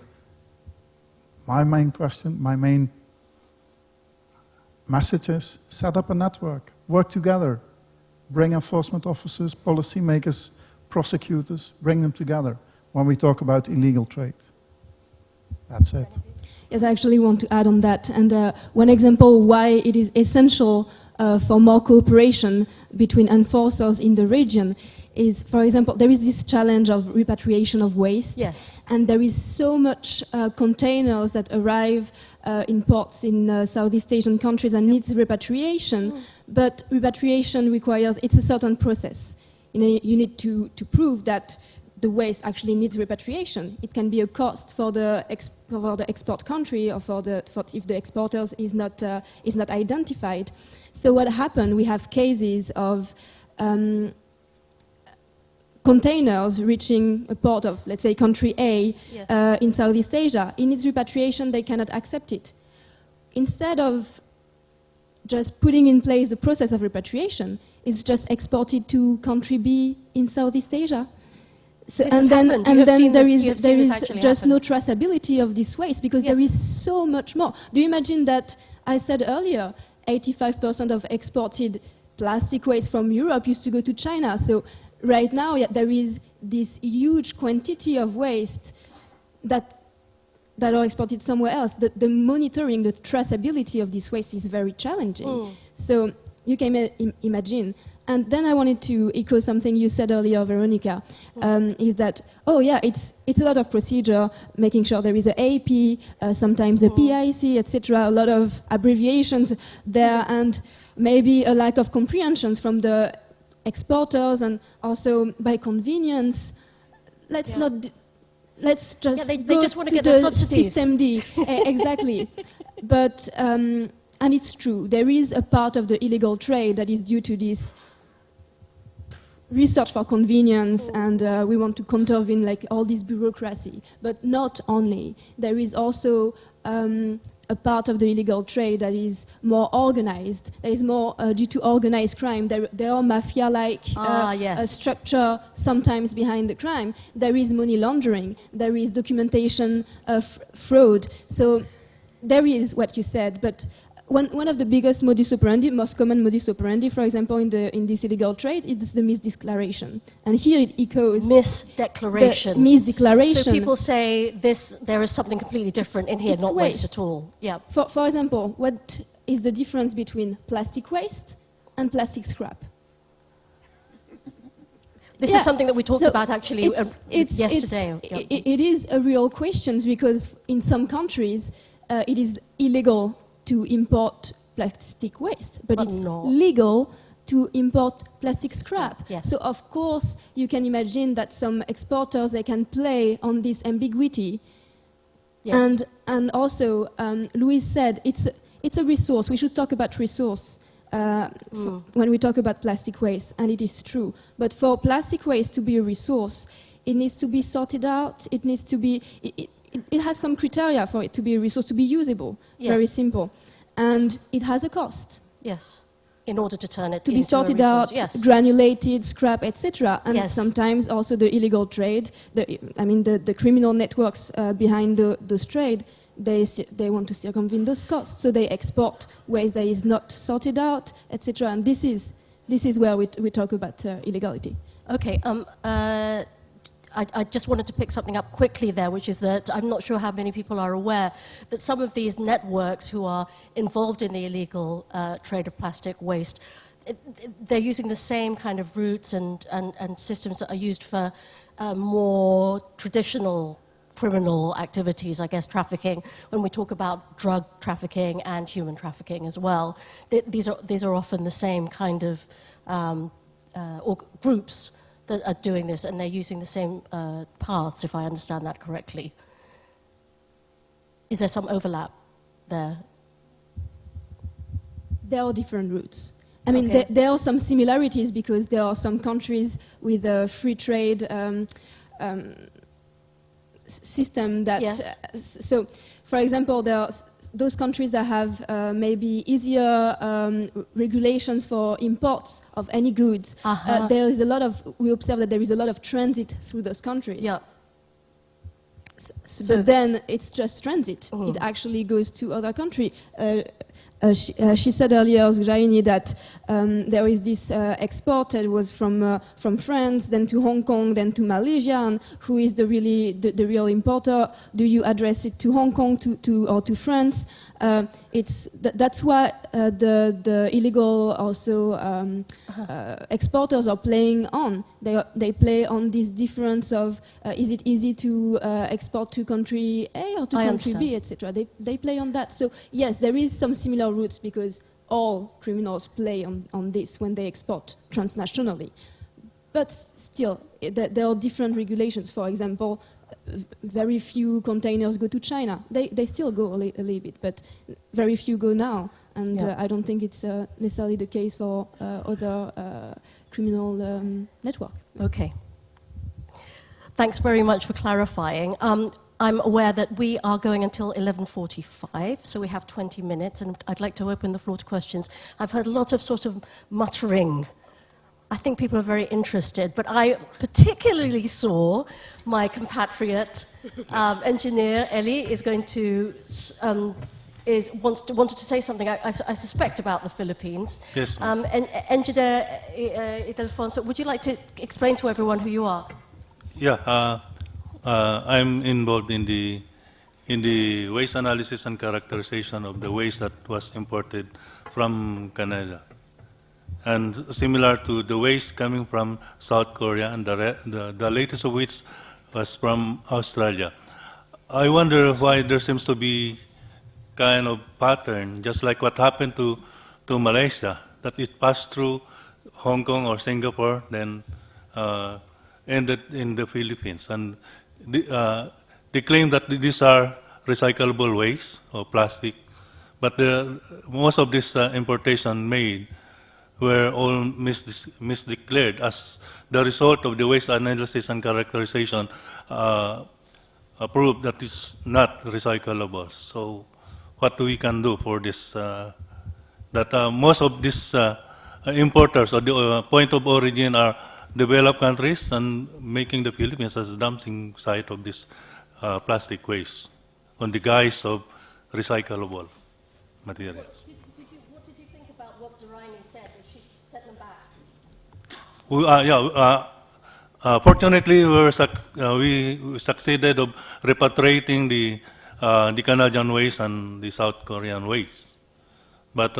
My main question, my main message is set up a network, work together, bring enforcement officers, policymakers, prosecutors, bring them together when we talk about illegal trade. That's it. Yes, I actually want to add on that. And one example why it is essential for more cooperation between enforcers in the region is, for example, there is this challenge of repatriation of waste. Yes. And there is so much containers that arrive in ports in Southeast Asian countries and needs repatriation. But repatriation requires, it's a certain process. You know, you need to prove that the waste actually needs repatriation. It can be a cost for the export country or if the exporters is not identified. So what happened? We have cases of containers reaching a port of, let's say, country A in Southeast Asia. In its repatriation, they cannot accept it. Instead of just putting in place the process of repatriation, it's just exported to country B in Southeast Asia. So, and then there is just no traceability of this waste because there is so much more. Do you imagine that I said earlier, 85% of exported plastic waste from Europe used to go to China. So right now there is this huge quantity of waste that are exported somewhere else. The monitoring, the traceability of this waste is very challenging. So you can imagine. And then I wanted to echo something you said earlier, Veronica, is that, it's a lot of procedure, making sure there is a AP, sometimes a PIC, etc., a lot of abbreviations there, and maybe a lack of comprehensions from the exporters, and also by convenience, let's just they just want to get their subsidies. System D. Exactly. But, and it's true, there is a part of the illegal trade that is due to this research for convenience, and we want to countervene like all this bureaucracy. But not only. There is also a part of the illegal trade that is more organized. There is more due to organized crime. There are mafia-like structure sometimes behind the crime. There is money laundering. There is documentation fraud. So there is what you said, but one of the biggest modus operandi, most common modus operandi, for example, in this illegal trade, is the misdeclaration. And here it echoes... Misdeclaration. Misdeclaration. So people say there is something completely different in here, not waste at all. Yeah. For example, what is the difference between plastic waste and plastic scrap? This is something that we talked about actually yesterday. It is a real question because in some countries it is illegal to import plastic waste, but it's legal to import plastic scrap. Yes. So of course you can imagine that some exporters, they can play on this ambiguity. Yes. And also Louise said it's a resource. We should talk about resource when we talk about plastic waste, and it is true. But for plastic waste to be a resource, it needs to be sorted out. It needs to be it has some criteria for it to be a resource, to be usable. Yes. Very simple. And it has a cost. Yes. In order to turn it to into be sorted a resource. out, granulated, scrap, etc. And sometimes also the illegal trade, the criminal networks behind this trade, they want to circumvent those costs. So they export waste that is not sorted out, etc. And this is where we talk about illegality. Okay. I just wanted to pick something up quickly there, which is that I'm not sure how many people are aware that some of these networks who are involved in the illegal trade of plastic waste, they're using the same kind of routes and systems that are used for more traditional criminal activities, I guess trafficking, when we talk about drug trafficking and human trafficking as well. These are often the same kind of groups that are doing this, and they're using the same paths, if I understand that correctly. Is there some overlap there? there are different routes. I mean, Okay. there are some similarities because there are some countries with a free trade system that. Yes. So, for example, there are those countries that have maybe easier regulations for imports of any goods. There is a lot of. We observe that there is a lot of transit through those countries. Yeah. But then it's just transit. It actually goes to other country. She said earlier, Zgraini, that there is this export that was from France, then to Hong Kong, then to Malaysia, and who is the real importer? Do you address it to Hong Kong or to France? That's why the illegal also exporters are playing on. They play on this difference of is it easy to export to country A or to country B, etc. They play on that. So yes, there is some similar routes because all criminals play on this when they export transnationally. But still, there are different regulations. For example, very few containers go to China. They still go a little bit, but very few go now. And I don't think it's necessarily the case for other criminal network. Okay. Thanks very much for clarifying. I'm aware that we are going until 11:45, so we have 20 minutes, and I'd like to open the floor to questions. I've heard a lot of sort of muttering. I think people are very interested, but I particularly saw my compatriot engineer Ellie is going to wanted to say something. I suspect about the Philippines. Yes. And Engineer Ildefonso, would you like to explain to everyone who you are? Yeah, I'm involved in the waste analysis and characterization of the waste that was imported from Canada, and similar to the waste coming from South Korea, and the latest of which was from Australia. I wonder why there seems to be kind of pattern, just like what happened to Malaysia, that it passed through Hong Kong or Singapore, then ended in the Philippines. And they claim that these are recyclable waste or plastic, but most of this importation made were all misdeclared as the result of the waste analysis and characterization proved that it's not recyclable. So what we can do for this, that most of these importers or the point of origin are developed countries, and making the Philippines as a dumping site of this plastic waste on the guise of recyclable materials. What did you think about what Zgraini said? That she set them back? Fortunately, we succeeded of repatriating the Canadian waste and the South Korean waste. But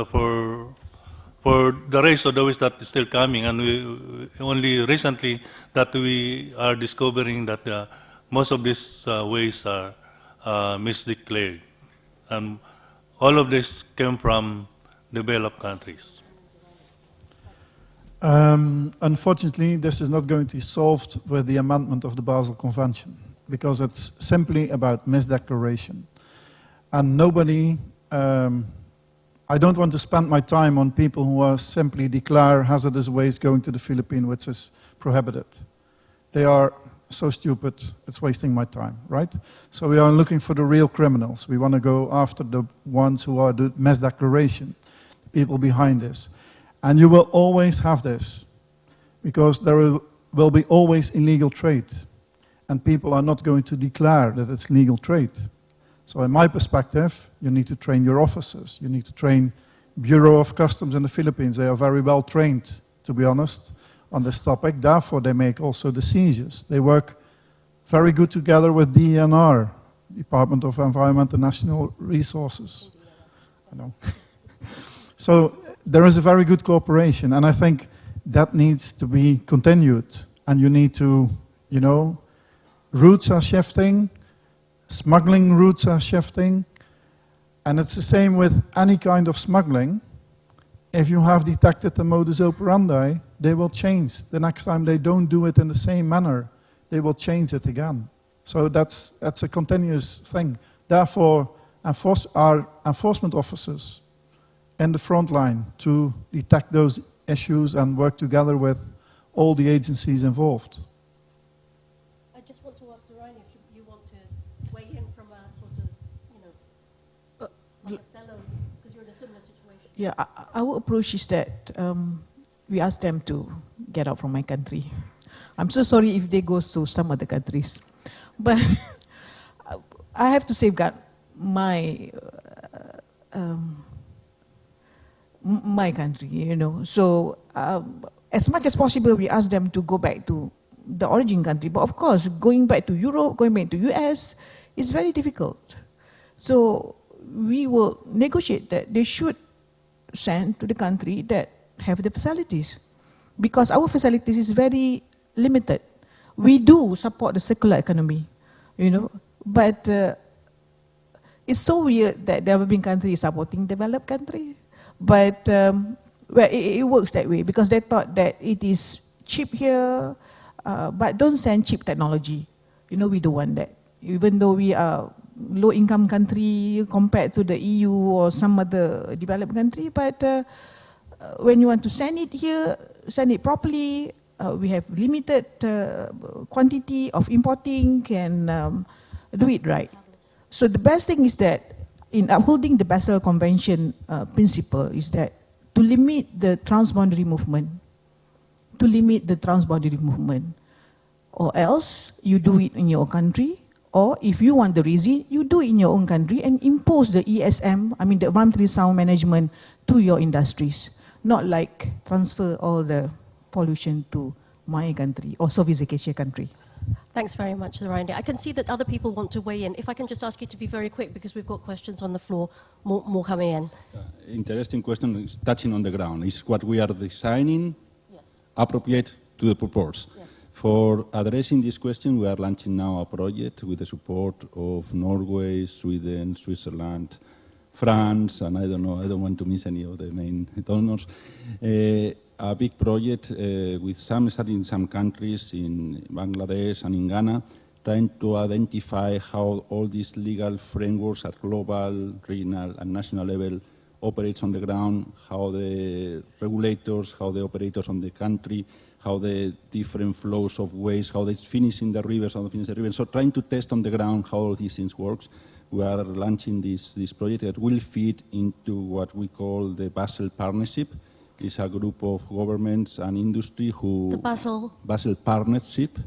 for the rest of the waste that is still coming, and we only recently that we are discovering that most of these waste are misdeclared, and all of this came from developed countries. Unfortunately, this is not going to be solved with the amendment of the Basel Convention, because it's simply about misdeclaration. And nobody, I don't want to spend my time on people who are simply declare hazardous waste going to the Philippines, which is prohibited. They are so stupid, it's wasting my time, right? So we are looking for the real criminals. We want to go after the ones who are the misdeclaration, the people behind this. And you will always have this, because there will be always illegal trade. And people are not going to declare that it's legal trade. So in my perspective, you need to train your officers. You need to train Bureau of Customs in the Philippines. They are very well trained, to be honest, on this topic. Therefore, they make also the seizures. They work very good together with DENR, Department of Environment and National Resources. I know. So there is a very good cooperation, and I think that needs to be continued. And you need to, you know, routes are shifting, smuggling routes are shifting, and it's the same with any kind of smuggling. If you have detected the modus operandi, they will change. The next time they don't do it in the same manner, they will change it again. So that's a continuous thing. Therefore, our enforcement officers in the front line to detect those issues and work together with all the agencies involved. I just want to ask Lorraine if you want to weigh in from a sort of, like a fellow, because you're in a similar situation. Yeah, our approach is that we ask them to get out from my country. I'm so sorry if they go to some other countries, but I have to safeguard my my country, you know. So as much as possible, we ask them to go back to the origin country. But of course, going back to Europe, going back to US, is very difficult. So we will negotiate that they should send to the country that have the facilities, because our facilities is very limited. We do support the circular economy, you know, but it's so weird that developing countries supporting developed country, but well, it works that way because they thought that it is cheap here, but don't send cheap technology. You know, we don't want that. Even though we are low-income country compared to the EU or some other developed country, but when you want to send it here, send it properly. We have limited quantity of importing, can do it right. So the best thing is that in upholding the Basel Convention principle is that to limit the transboundary movement, or else you do it in your country, or if you want the resin, you do it in your own country and impose the ESM, I mean the environmentally sound management, to your industries, not like transfer all the pollution to my country or Southeast Asia country. Thanks very much, Lorraine. I can see that other people want to weigh in. If I can just ask you to be very quick because we've got questions on the floor, more coming in. Interesting question is touching on the ground. Is what we are designing appropriate to the purpose? Yes. For addressing this question, we are launching now a project with the support of Norway, Sweden, Switzerland, France, and I don't want to miss any of the main donors. A big project with starting in some countries, in Bangladesh and in Ghana, trying to identify how all these legal frameworks at global, regional, and national level operates on the ground, how the regulators, how the operators on the country, how the different flows of waste, how they finish in the rivers, how they finish the rivers. So trying to test on the ground how all these things works. We are launching this project that will fit into what we call the Basel Partnership. It's a group of governments and industry who... The Basel Partnership.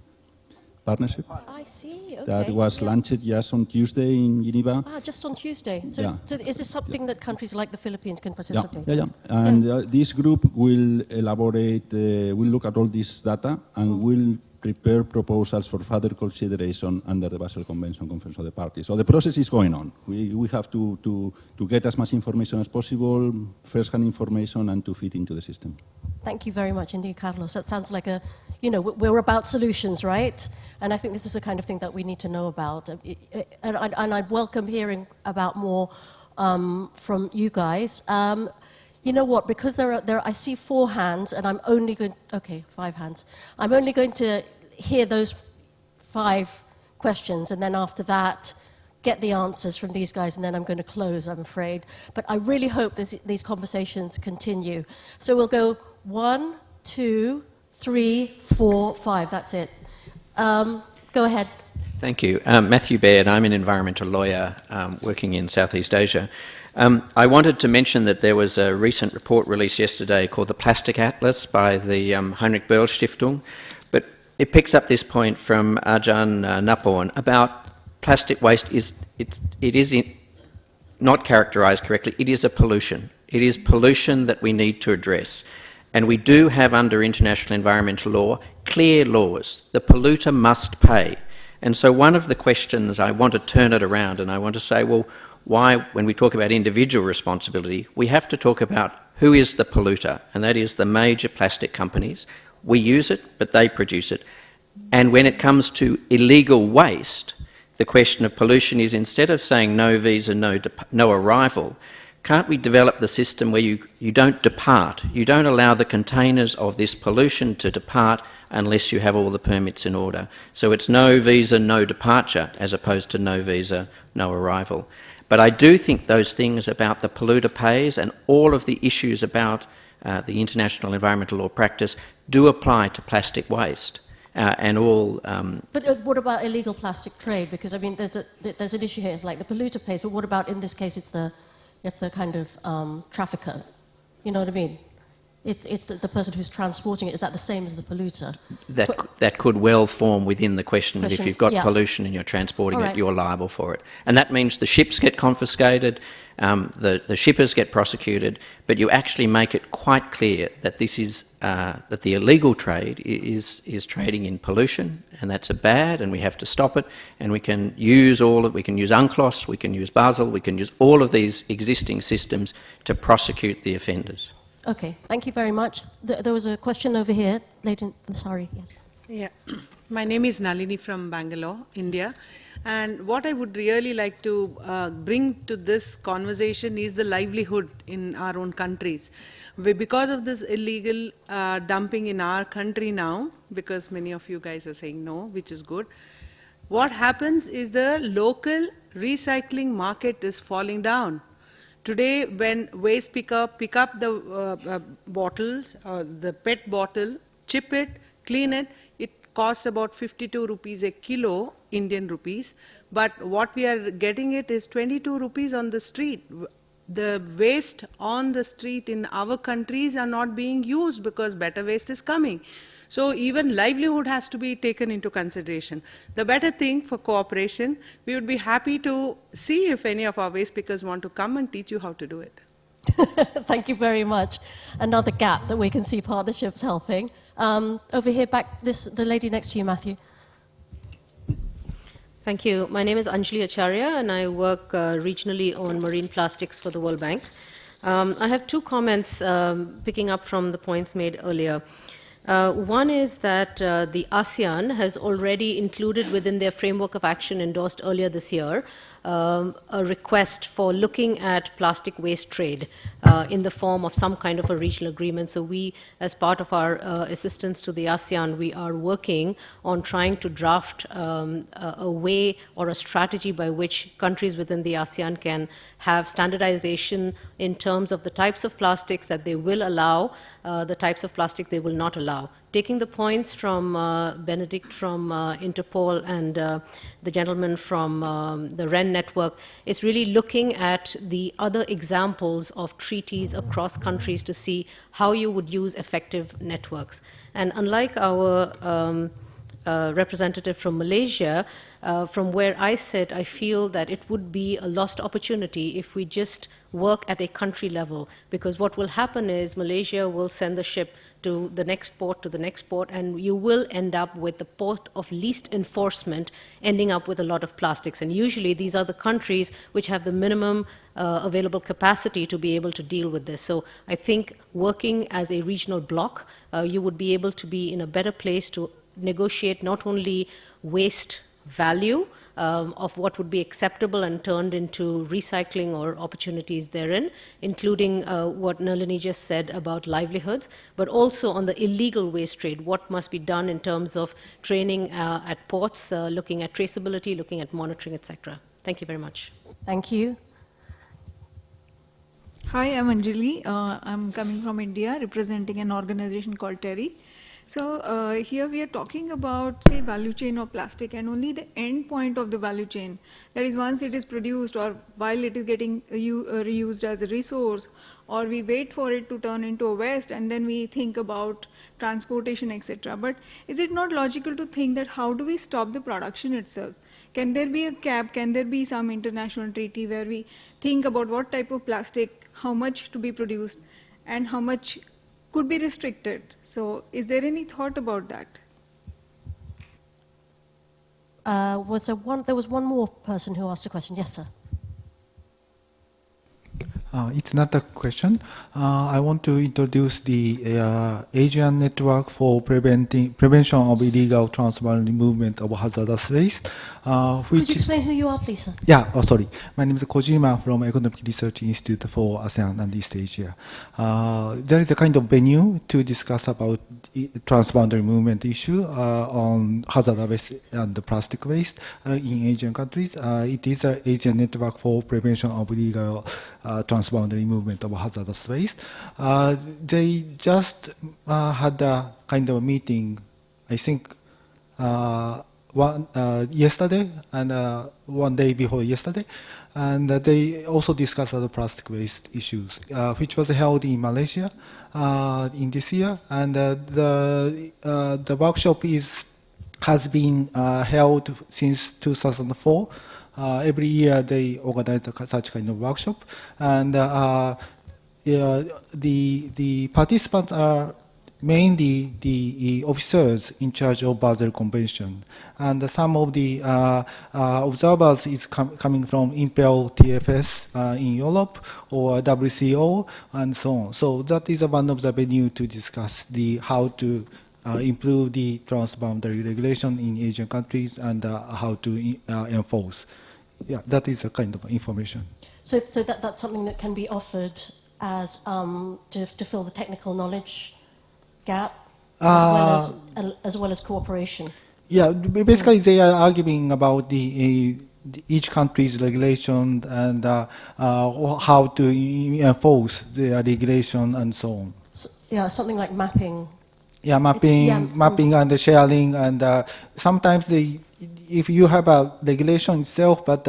I see, okay. That was launched just on Tuesday in Geneva. Ah, just on Tuesday. So, so is this something that countries like the Philippines can participate in? And this group will elaborate, will look at all this data and will prepare proposals for further consideration under the Basel Convention Conference of the Parties. So the process is going on. We have to get as much information as possible, first-hand information, and to fit into the system. Thank you very much indeed, Carlos. That sounds like a, you know, we're about solutions, right? And I think this is the kind of thing that we need to know about. And I'd welcome hearing about more from you guys. You know what, because I see 4 hands and I'm only going, okay, 5 hands. I'm only going to hear those 5 questions and then after that get the answers from these guys and then I'm going to close, I'm afraid. But I really hope these conversations continue. So we'll go 1, 2, 3, 4, 5, that's it. Go ahead. Thank you. Matthew Baird, I'm an environmental lawyer working in Southeast Asia. I wanted to mention that there was a recent report released yesterday called the Plastic Atlas by the Heinrich Böll Stiftung, but it picks up this point from Ajahn Naporn about plastic waste it is not characterised correctly. It is a pollution. It is pollution that we need to address. And we do have under international environmental law clear laws. The polluter must pay. And so one of the questions, I want to turn it around and I want to say, well, why, when we talk about individual responsibility, we have to talk about who is the polluter, and that is the major plastic companies. We use it, but they produce it. And when it comes to illegal waste, the question of pollution is, instead of saying no visa, no arrival, can't we develop the system where you don't depart, you don't allow the containers of this pollution to depart unless you have all the permits in order. So it's no visa, no departure, as opposed to no visa, no arrival. But I do think those things about the polluter pays and all of the issues about the international environmental law practice do apply to plastic waste. And all. But what about illegal plastic trade? Because I mean, there's an issue here. It's like the polluter pays, but what about in this case? It's the kind of trafficker. You know what I mean? It's the person who's transporting it. Is that the same as the polluter? That could well form within the question that if you've got pollution and you're transporting it, you're liable for it. And that means the ships get confiscated, the shippers get prosecuted, but you actually make it quite clear that this is that the illegal trade is trading in pollution, and that's a bad, and we have to stop it. And we can use we can use UNCLOS, we can use Basel, we can use all of these existing systems to prosecute the offenders. Okay, thank you very much. There was a question over here. Sorry, yes. Yeah, my name is Nalini from Bangalore, India. And what I would really like to bring to this conversation is the livelihood in our own countries. Because of this illegal dumping in our country now, because many of you guys are saying no, which is good, what happens is the local recycling market is falling down. Today, when waste pick up the bottles, or the PET bottle, chip it, clean it, it costs about 52 rupees a kilo, Indian rupees. But what we are getting it is 22 rupees on the street. The waste on the street in our countries are not being used because better waste is coming. So even livelihood has to be taken into consideration. The better thing for cooperation, we would be happy to see if any of our waste pickers want to come and teach you how to do it. Thank you very much. Another gap that we can see partnerships helping. Over here, the lady next to you, Matthew. Thank you. My name is Anjali Acharya, and I work regionally on marine plastics for the World Bank. I have two comments picking up from the points made earlier. One is that the ASEAN has already included within their framework of action endorsed earlier this year a request for looking at plastic waste trade in the form of some kind of a regional agreement. So we, as part of our assistance to the ASEAN, we are working on trying to draft a way or a strategy by which countries within the ASEAN can have standardization in terms of the types of plastics that they will allow, the types of plastic they will not allow. Taking the points from Benedict from Interpol and the gentleman from the REN network, it's really looking at the other examples of treaties across countries to see how you would use effective networks. And unlike our representative from Malaysia, from where I sit, I feel that it would be a lost opportunity if we just work at a country level, because what will happen is Malaysia will send the ship to the next port, and you will end up with the port of least enforcement ending up with a lot of plastics. And usually these are the countries which have the minimum available capacity to be able to deal with this. So I think working as a regional bloc, you would be able to be in a better place to negotiate not only waste value of what would be acceptable and turned into recycling or opportunities therein, including what Nalini just said about livelihoods, but also on the illegal waste trade, what must be done in terms of training at ports, looking at traceability, looking at monitoring, etc. Thank you very much. Thank you. Hi, I'm Anjali. I'm coming from India, representing an organization called TERI. So here we are talking about, say, value chain of plastic, and only the end point of the value chain. That is, once it is produced or while it is getting reused as a resource, or we wait for it to turn into a waste and then we think about transportation, etc. But is it not logical to think that how do we stop the production itself? Can there be a cap? Can there be some international treaty where we think about what type of plastic, how much to be produced, and how much could be restricted? So is there any thought about that? There was one more person who asked a question. Yes, sir. It's not a question. I want to introduce the ASEAN Network for Prevention of Illegal Transboundary Movement of Hazardous Waste. Could you explain who you are, please, sir? Yeah, sorry. My name is Kojima from Economic Research Institute for ASEAN and East Asia. There is a kind of venue to discuss about transboundary movement issue on hazardous waste and plastic waste in Asian countries. It is an Asian Network for Prevention of Illegal Transboundary Movement of Hazardous Waste. They just had a kind of meeting, I think, yesterday and one day before yesterday, and they also discussed other plastic waste issues, which was held in Malaysia in this year, and the workshop has been held since 2004. Every year they organize such kind of workshop, and the participants are mainly the officers in charge of Basel Convention, and some of the observers is coming from Impel TFS in Europe or WCO and so on. So that is one of the venue to discuss how to improve the transboundary regulation in Asian countries and how to enforce. Yeah, that is a kind of information. So that's something that can be offered as to fill the technical knowledge gap, as well as cooperation. Yeah, basically they are arguing about each country's regulation and how to enforce the regulation and so on. So, yeah, something like mapping. Yeah, mapping and sharing, and sometimes if you have a regulation itself, but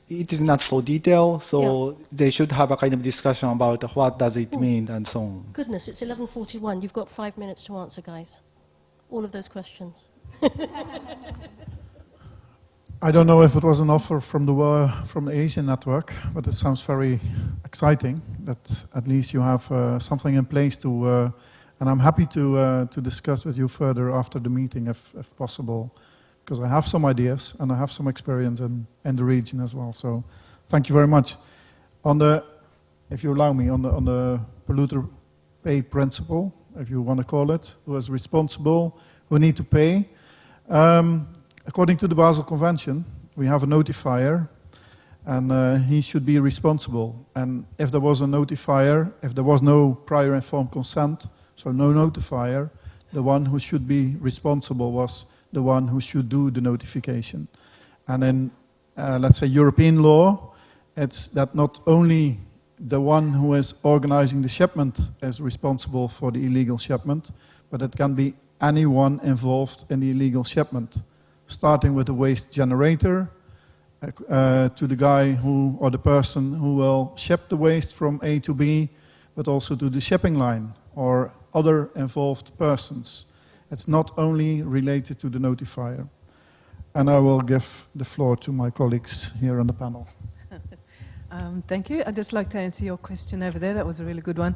it is not so detailed, so they should have a kind of discussion about what does it mean and so on. Goodness, it's 11:41. You've got 5 minutes to answer, guys. All of those questions. I don't know if it was an offer from the Asian network, but it sounds very exciting that at least you have something in place to, and I'm happy to discuss with you further after the meeting if possible, because I have some ideas and I have some experience in the region as well. So thank you very much. If you allow me, on the polluter pay principle, if you want to call it, who is responsible, who need to pay. According to the Basel Convention, we have a notifier, and he should be responsible. And if there was a notifier, if there was no prior informed consent, so no notifier, the one who should be responsible was the one who should do the notification. And in, let's say, European law, it's that not only the one who is organizing the shipment is responsible for the illegal shipment, but it can be anyone involved in the illegal shipment, starting with the waste generator, to the guy or the person who will ship the waste from A to B, but also to the shipping line or other involved persons. It's not only related to the notifier. And I will give the floor to my colleagues here on the panel. Thank you. I'd just like to answer your question over there. That was a really good one.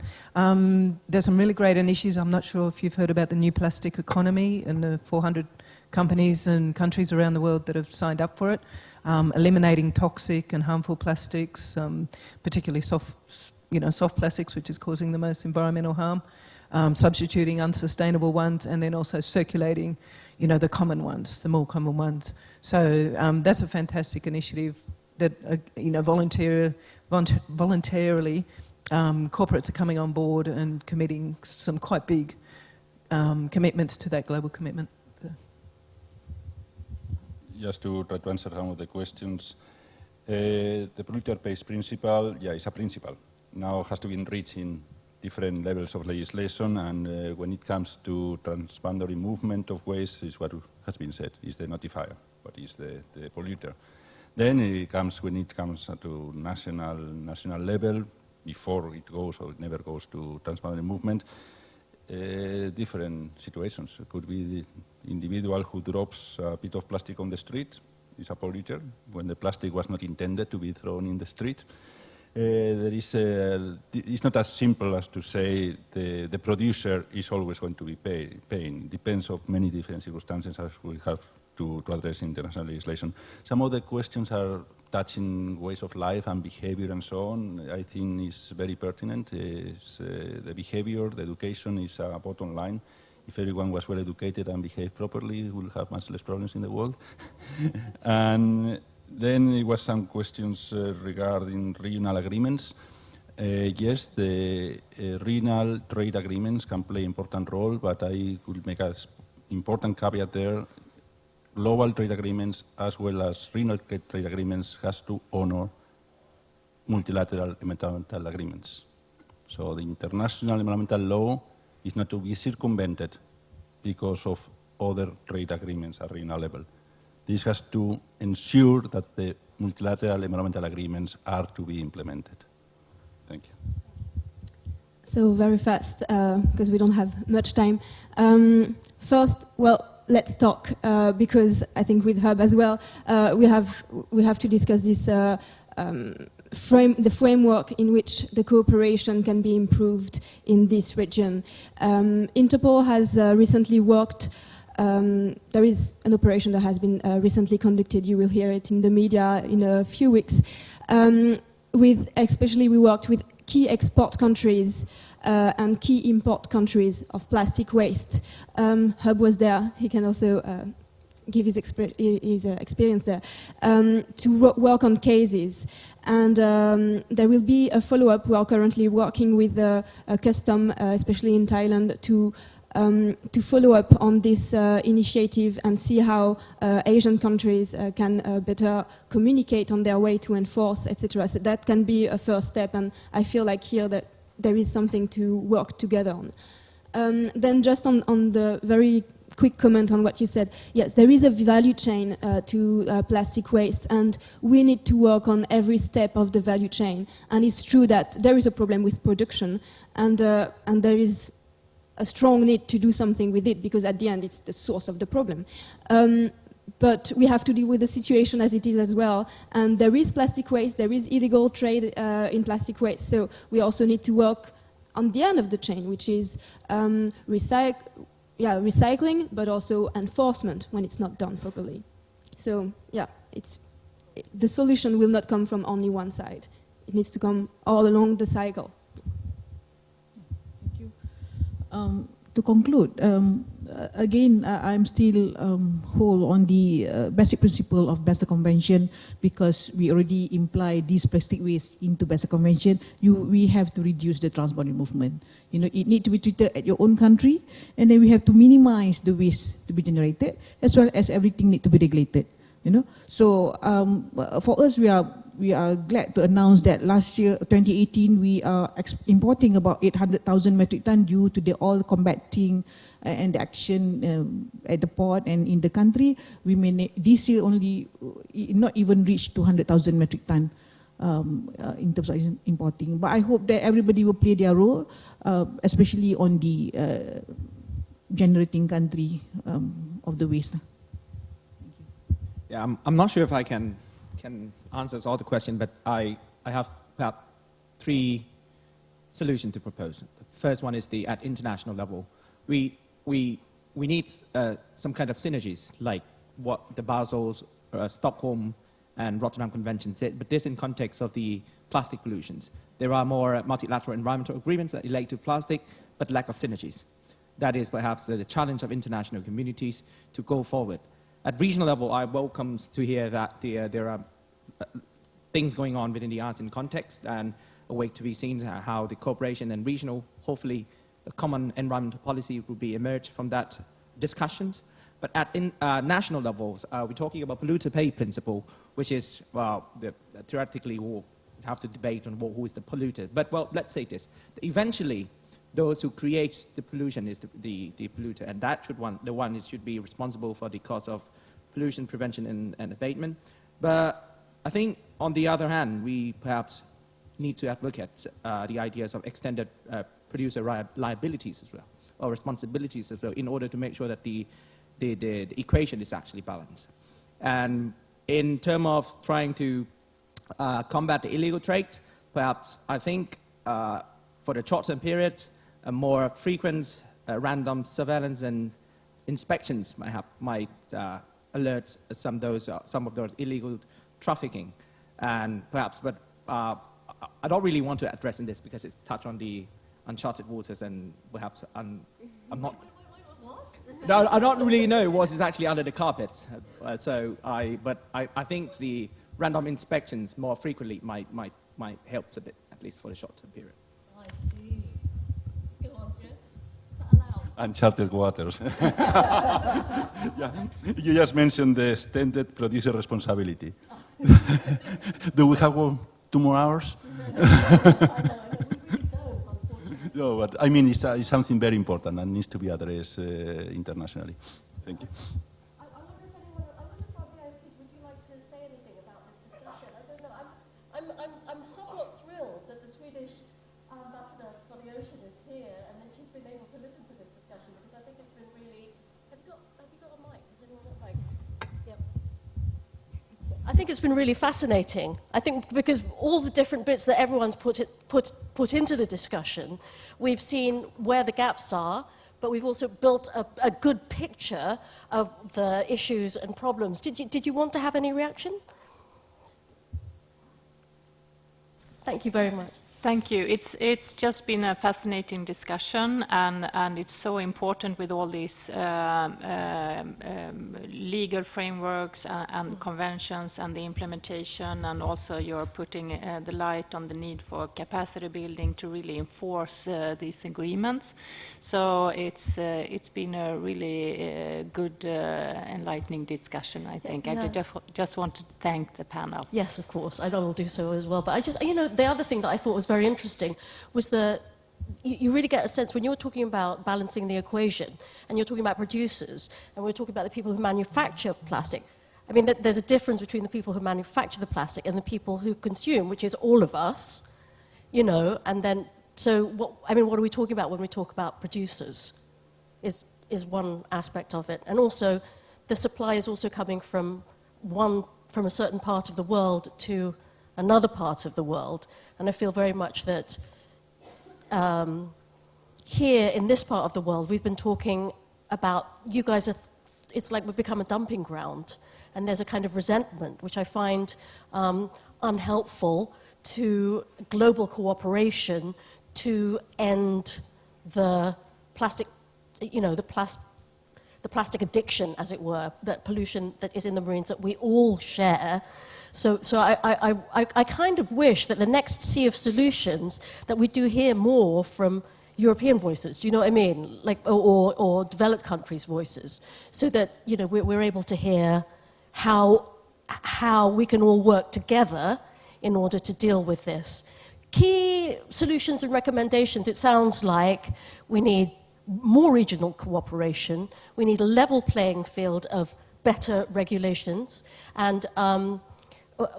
There's some really great initiatives. I'm not sure if you've heard about the new plastic economy and the 400 companies and countries around the world that have signed up for it. Eliminating toxic and harmful plastics, particularly soft plastics, which is causing the most environmental harm. Substituting unsustainable ones, and then also circulating, the common ones, the more common ones. So that's a fantastic initiative that, voluntarily corporates are coming on board and committing some quite big commitments to that global commitment. So. Just to try to answer some of the questions, the polluter pays principle, is a principle. Now it has to be enriched in different levels of legislation, and when it comes to transboundary movement of waste, is what has been said, is the notifier, what is the polluter. Then when it comes to national level, before it goes or it never goes to transboundary movement, different situations. It could be the individual who drops a bit of plastic on the street, is a polluter, when the plastic was not intended to be thrown in the street. It's not as simple as to say the producer is always going to be paying. It depends on many different circumstances, as we have to address international legislation. Some of the questions are touching ways of life and behavior and so on. I think is very pertinent. The behavior, the education is a bottom line. If everyone was well educated and behaved properly, we'll have much less problems in the world. And then it was some questions regarding regional agreements. Yes, the regional trade agreements can play an important role, but I could make an important caveat there. Global trade agreements as well as regional trade agreements has to honor multilateral environmental agreements. So the international environmental law is not to be circumvented because of other trade agreements at regional level. This has to ensure that the multilateral environmental agreements are to be implemented. Thank you. So very fast, because we don't have much time. First, well, let's talk, because I think with Hub as well, we have to discuss this the framework in which the cooperation can be improved in this region. Interpol has recently worked. There is an operation that has been recently conducted. You will hear it in the media in a few weeks. Especially we worked with key export countries and key import countries of plastic waste. Hub was there. He can also give his experience there, to work on cases. And there will be a follow-up. We are currently working with a custom, especially in Thailand, to follow up on this initiative and see how Asian countries can better communicate on their way to enforce, etc. So that can be a first step, and I feel like here that there is something to work together on. Then just on the very quick comment on what you said, yes, there is a value chain to plastic waste, and we need to work on every step of the value chain. And it's true that there is a problem with production, and there is a strong need to do something with it, because at the end it's the source of the problem. But we have to deal with the situation as it is as well. And there is plastic waste, there is illegal trade in plastic waste. So we also need to work on the end of the chain, which is recycling, but also enforcement when it's not done properly. So yeah, the solution will not come from only one side. It needs to come all along the cycle. To conclude, again, I'm still whole on the basic principle of Basel Convention, because we already imply this plastic waste into Basel Convention. We have to reduce the transborder movement. It needs to be treated at your own country, and then we have to minimize the waste to be generated, as well as everything needs to be regulated. So for us, we are glad to announce that last year, 2018, we are importing about 800,000 metric ton due to the oil combating and the action at the port and in the country. We may this year only not even reach 200,000 metric ton in terms of importing. But I hope that everybody will play their role, especially on the generating country of the waste. Yeah, I'm not sure if I can answer all the questions, but I have about 3 solutions to propose. The first one is at international level. We need some kind of synergies, like what the Basel's, Stockholm and Rotterdam Convention said, but this in context of the plastic pollutions. There are more multilateral environmental agreements that relate to plastic, but lack of synergies. That is perhaps the challenge of international communities to go forward. At regional level, I welcome to hear that there are things going on within the ASEAN context, and a way to be seen how the cooperation and regional, hopefully, a common environmental policy will be emerged from that discussions. But at national levels, we're talking about polluter pay principle, which is, theoretically we'll have to debate on who is the polluter. But let's say this: eventually, those who create the pollution is the polluter, and that should be responsible for the cause of pollution prevention and abatement. But I think, on the other hand, we perhaps need to look at the ideas of extended producer liabilities as well, or responsibilities as well, in order to make sure that the equation is actually balanced. And in terms of trying to combat the illegal trade, perhaps I think for the short-term periods, a more frequent random surveillance and inspections might alert some of those illegal trafficking, and perhaps, but I don't really want to address in this because it's touched on the uncharted waters, and perhaps I'm not. No, I don't really know what is actually under the carpet. But I think the random inspections more frequently might help a bit, at least for the short-term period. I see. Go on, Jeff. Uncharted waters. Yeah. You just mentioned the extended producer responsibility. Do we have 2 more hours? No, but I mean, it's something very important and needs to be addressed internationally. Thank you. I wonder if Fabio, would you like to say anything about this discussion? I don't know. I'm somewhat thrilled that the Swedish ambassador for the ocean is here and that she's been able to listen to this discussion, because I think it's been really. Have you got a mic? Does anyone got a mic? Yep. I think it's been really fascinating. I think because all the different bits that everyone's put into the discussion, we've seen where the gaps are, but we've also built a good picture of the issues and problems. Did you want to have any reaction? Thank you very much. Thank you. It's just been a fascinating discussion, and it's so important with all these legal frameworks and conventions and the implementation, and also you're putting the light on the need for capacity building to really enforce these agreements. So it's been a really good, enlightening discussion, I think. Yeah. I just want to thank the panel. Yes, of course. I will do so as well. But I just, the other thing that I thought was very interesting was that you really get a sense when you're talking about balancing the equation, and you're talking about producers, and we're talking about the people who manufacture plastic. I mean, there's a difference between the people who manufacture the plastic and the people who consume, which is all of us, and then, so what are we talking about when we talk about producers is one aspect of it. And also, the supply is also coming from a certain part of the world to another part of the world. And I feel very much that here in this part of the world, we've been talking about, you guys it's like we've become a dumping ground. And there's a kind of resentment, which I find unhelpful to global cooperation to end the plastic, the plastic addiction, as it were, that pollution that is in the marines that we all share. So I kind of wish that the next sea of solutions that we do hear more from European voices, do you know what I mean? Like, or developed countries' voices, so that we're able to hear how we can all work together in order to deal with this. Key solutions and recommendations, it sounds like we need more regional cooperation, we need a level playing field of better regulations, and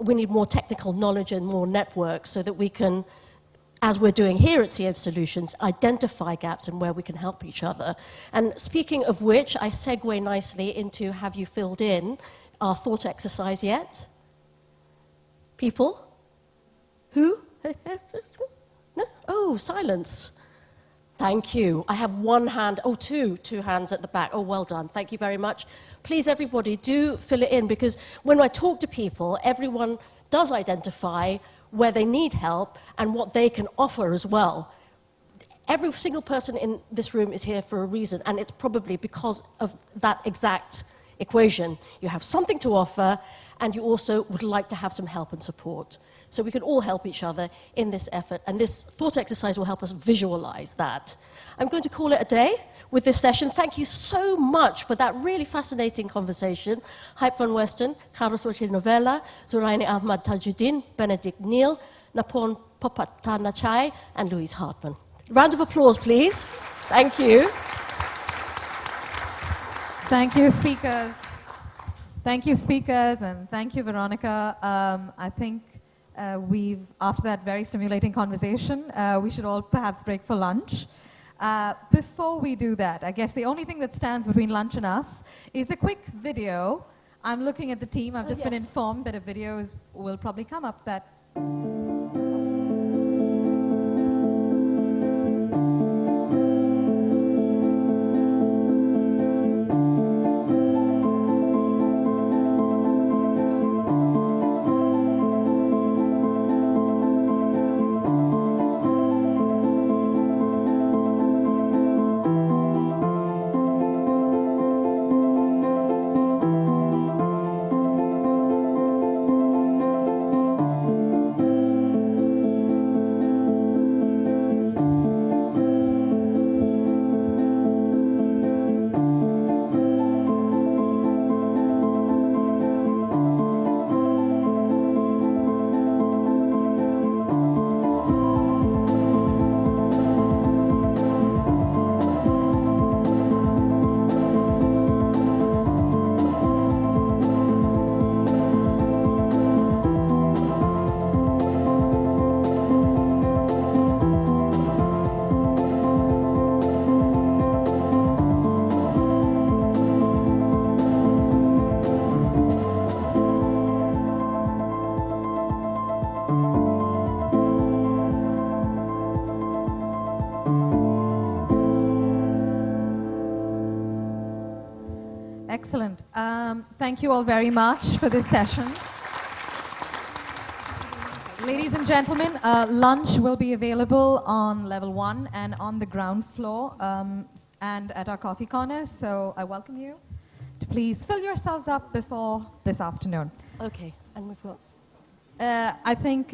we need more technical knowledge and more networks so that we can, as we're doing here at CF Solutions, identify gaps and where we can help each other. And speaking of which, I segue nicely into, have you filled in our thought exercise yet? People? Who? No? Oh, silence. Thank you. I have one hand, two hands at the back. Oh, well done. Thank you very much. Please, everybody, do fill it in, because when I talk to people, everyone does identify where they need help and what they can offer as well. Every single person in this room is here for a reason, and it's probably because of that exact equation. You have something to offer, and you also would like to have some help and support. So we can all help each other in this effort, and this thought exercise will help us visualize that. I'm going to call it a day with this session. Thank you so much for that really fascinating conversation. Hype van Westen, Carlos Vela, Zoraini Ahmad Tajuddin, Benedict Neal, Napon Popatanachai, and Louise Hartman. Round of applause, please. Thank you. Thank you, speakers. Thank you, speakers, and thank you, Veronica. I think after that very stimulating conversation, we should all perhaps break for lunch. Before we do that, I guess the only thing that stands between lunch and us is a quick video. I'm looking at the team. I've just been informed that a video will probably come up that... Excellent. Thank you all very much for this session. Ladies and gentlemen, lunch will be available on level 1 and on the ground floor and at our coffee corners. So I welcome you to please fill yourselves up before this afternoon. Okay, and we've got... I think,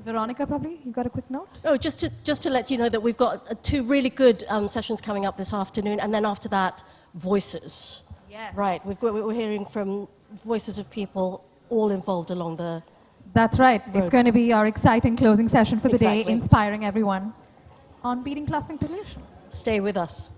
Veronica, probably, you got a quick note? Oh, just to let you know that we've got 2 really good sessions coming up this afternoon, and then after that, voices. Yes. Right, we're hearing from voices of people all involved along the... That's right. road. It's going to be our exciting closing session for the day, Exactly. inspiring everyone on beating plastic pollution. Stay with us.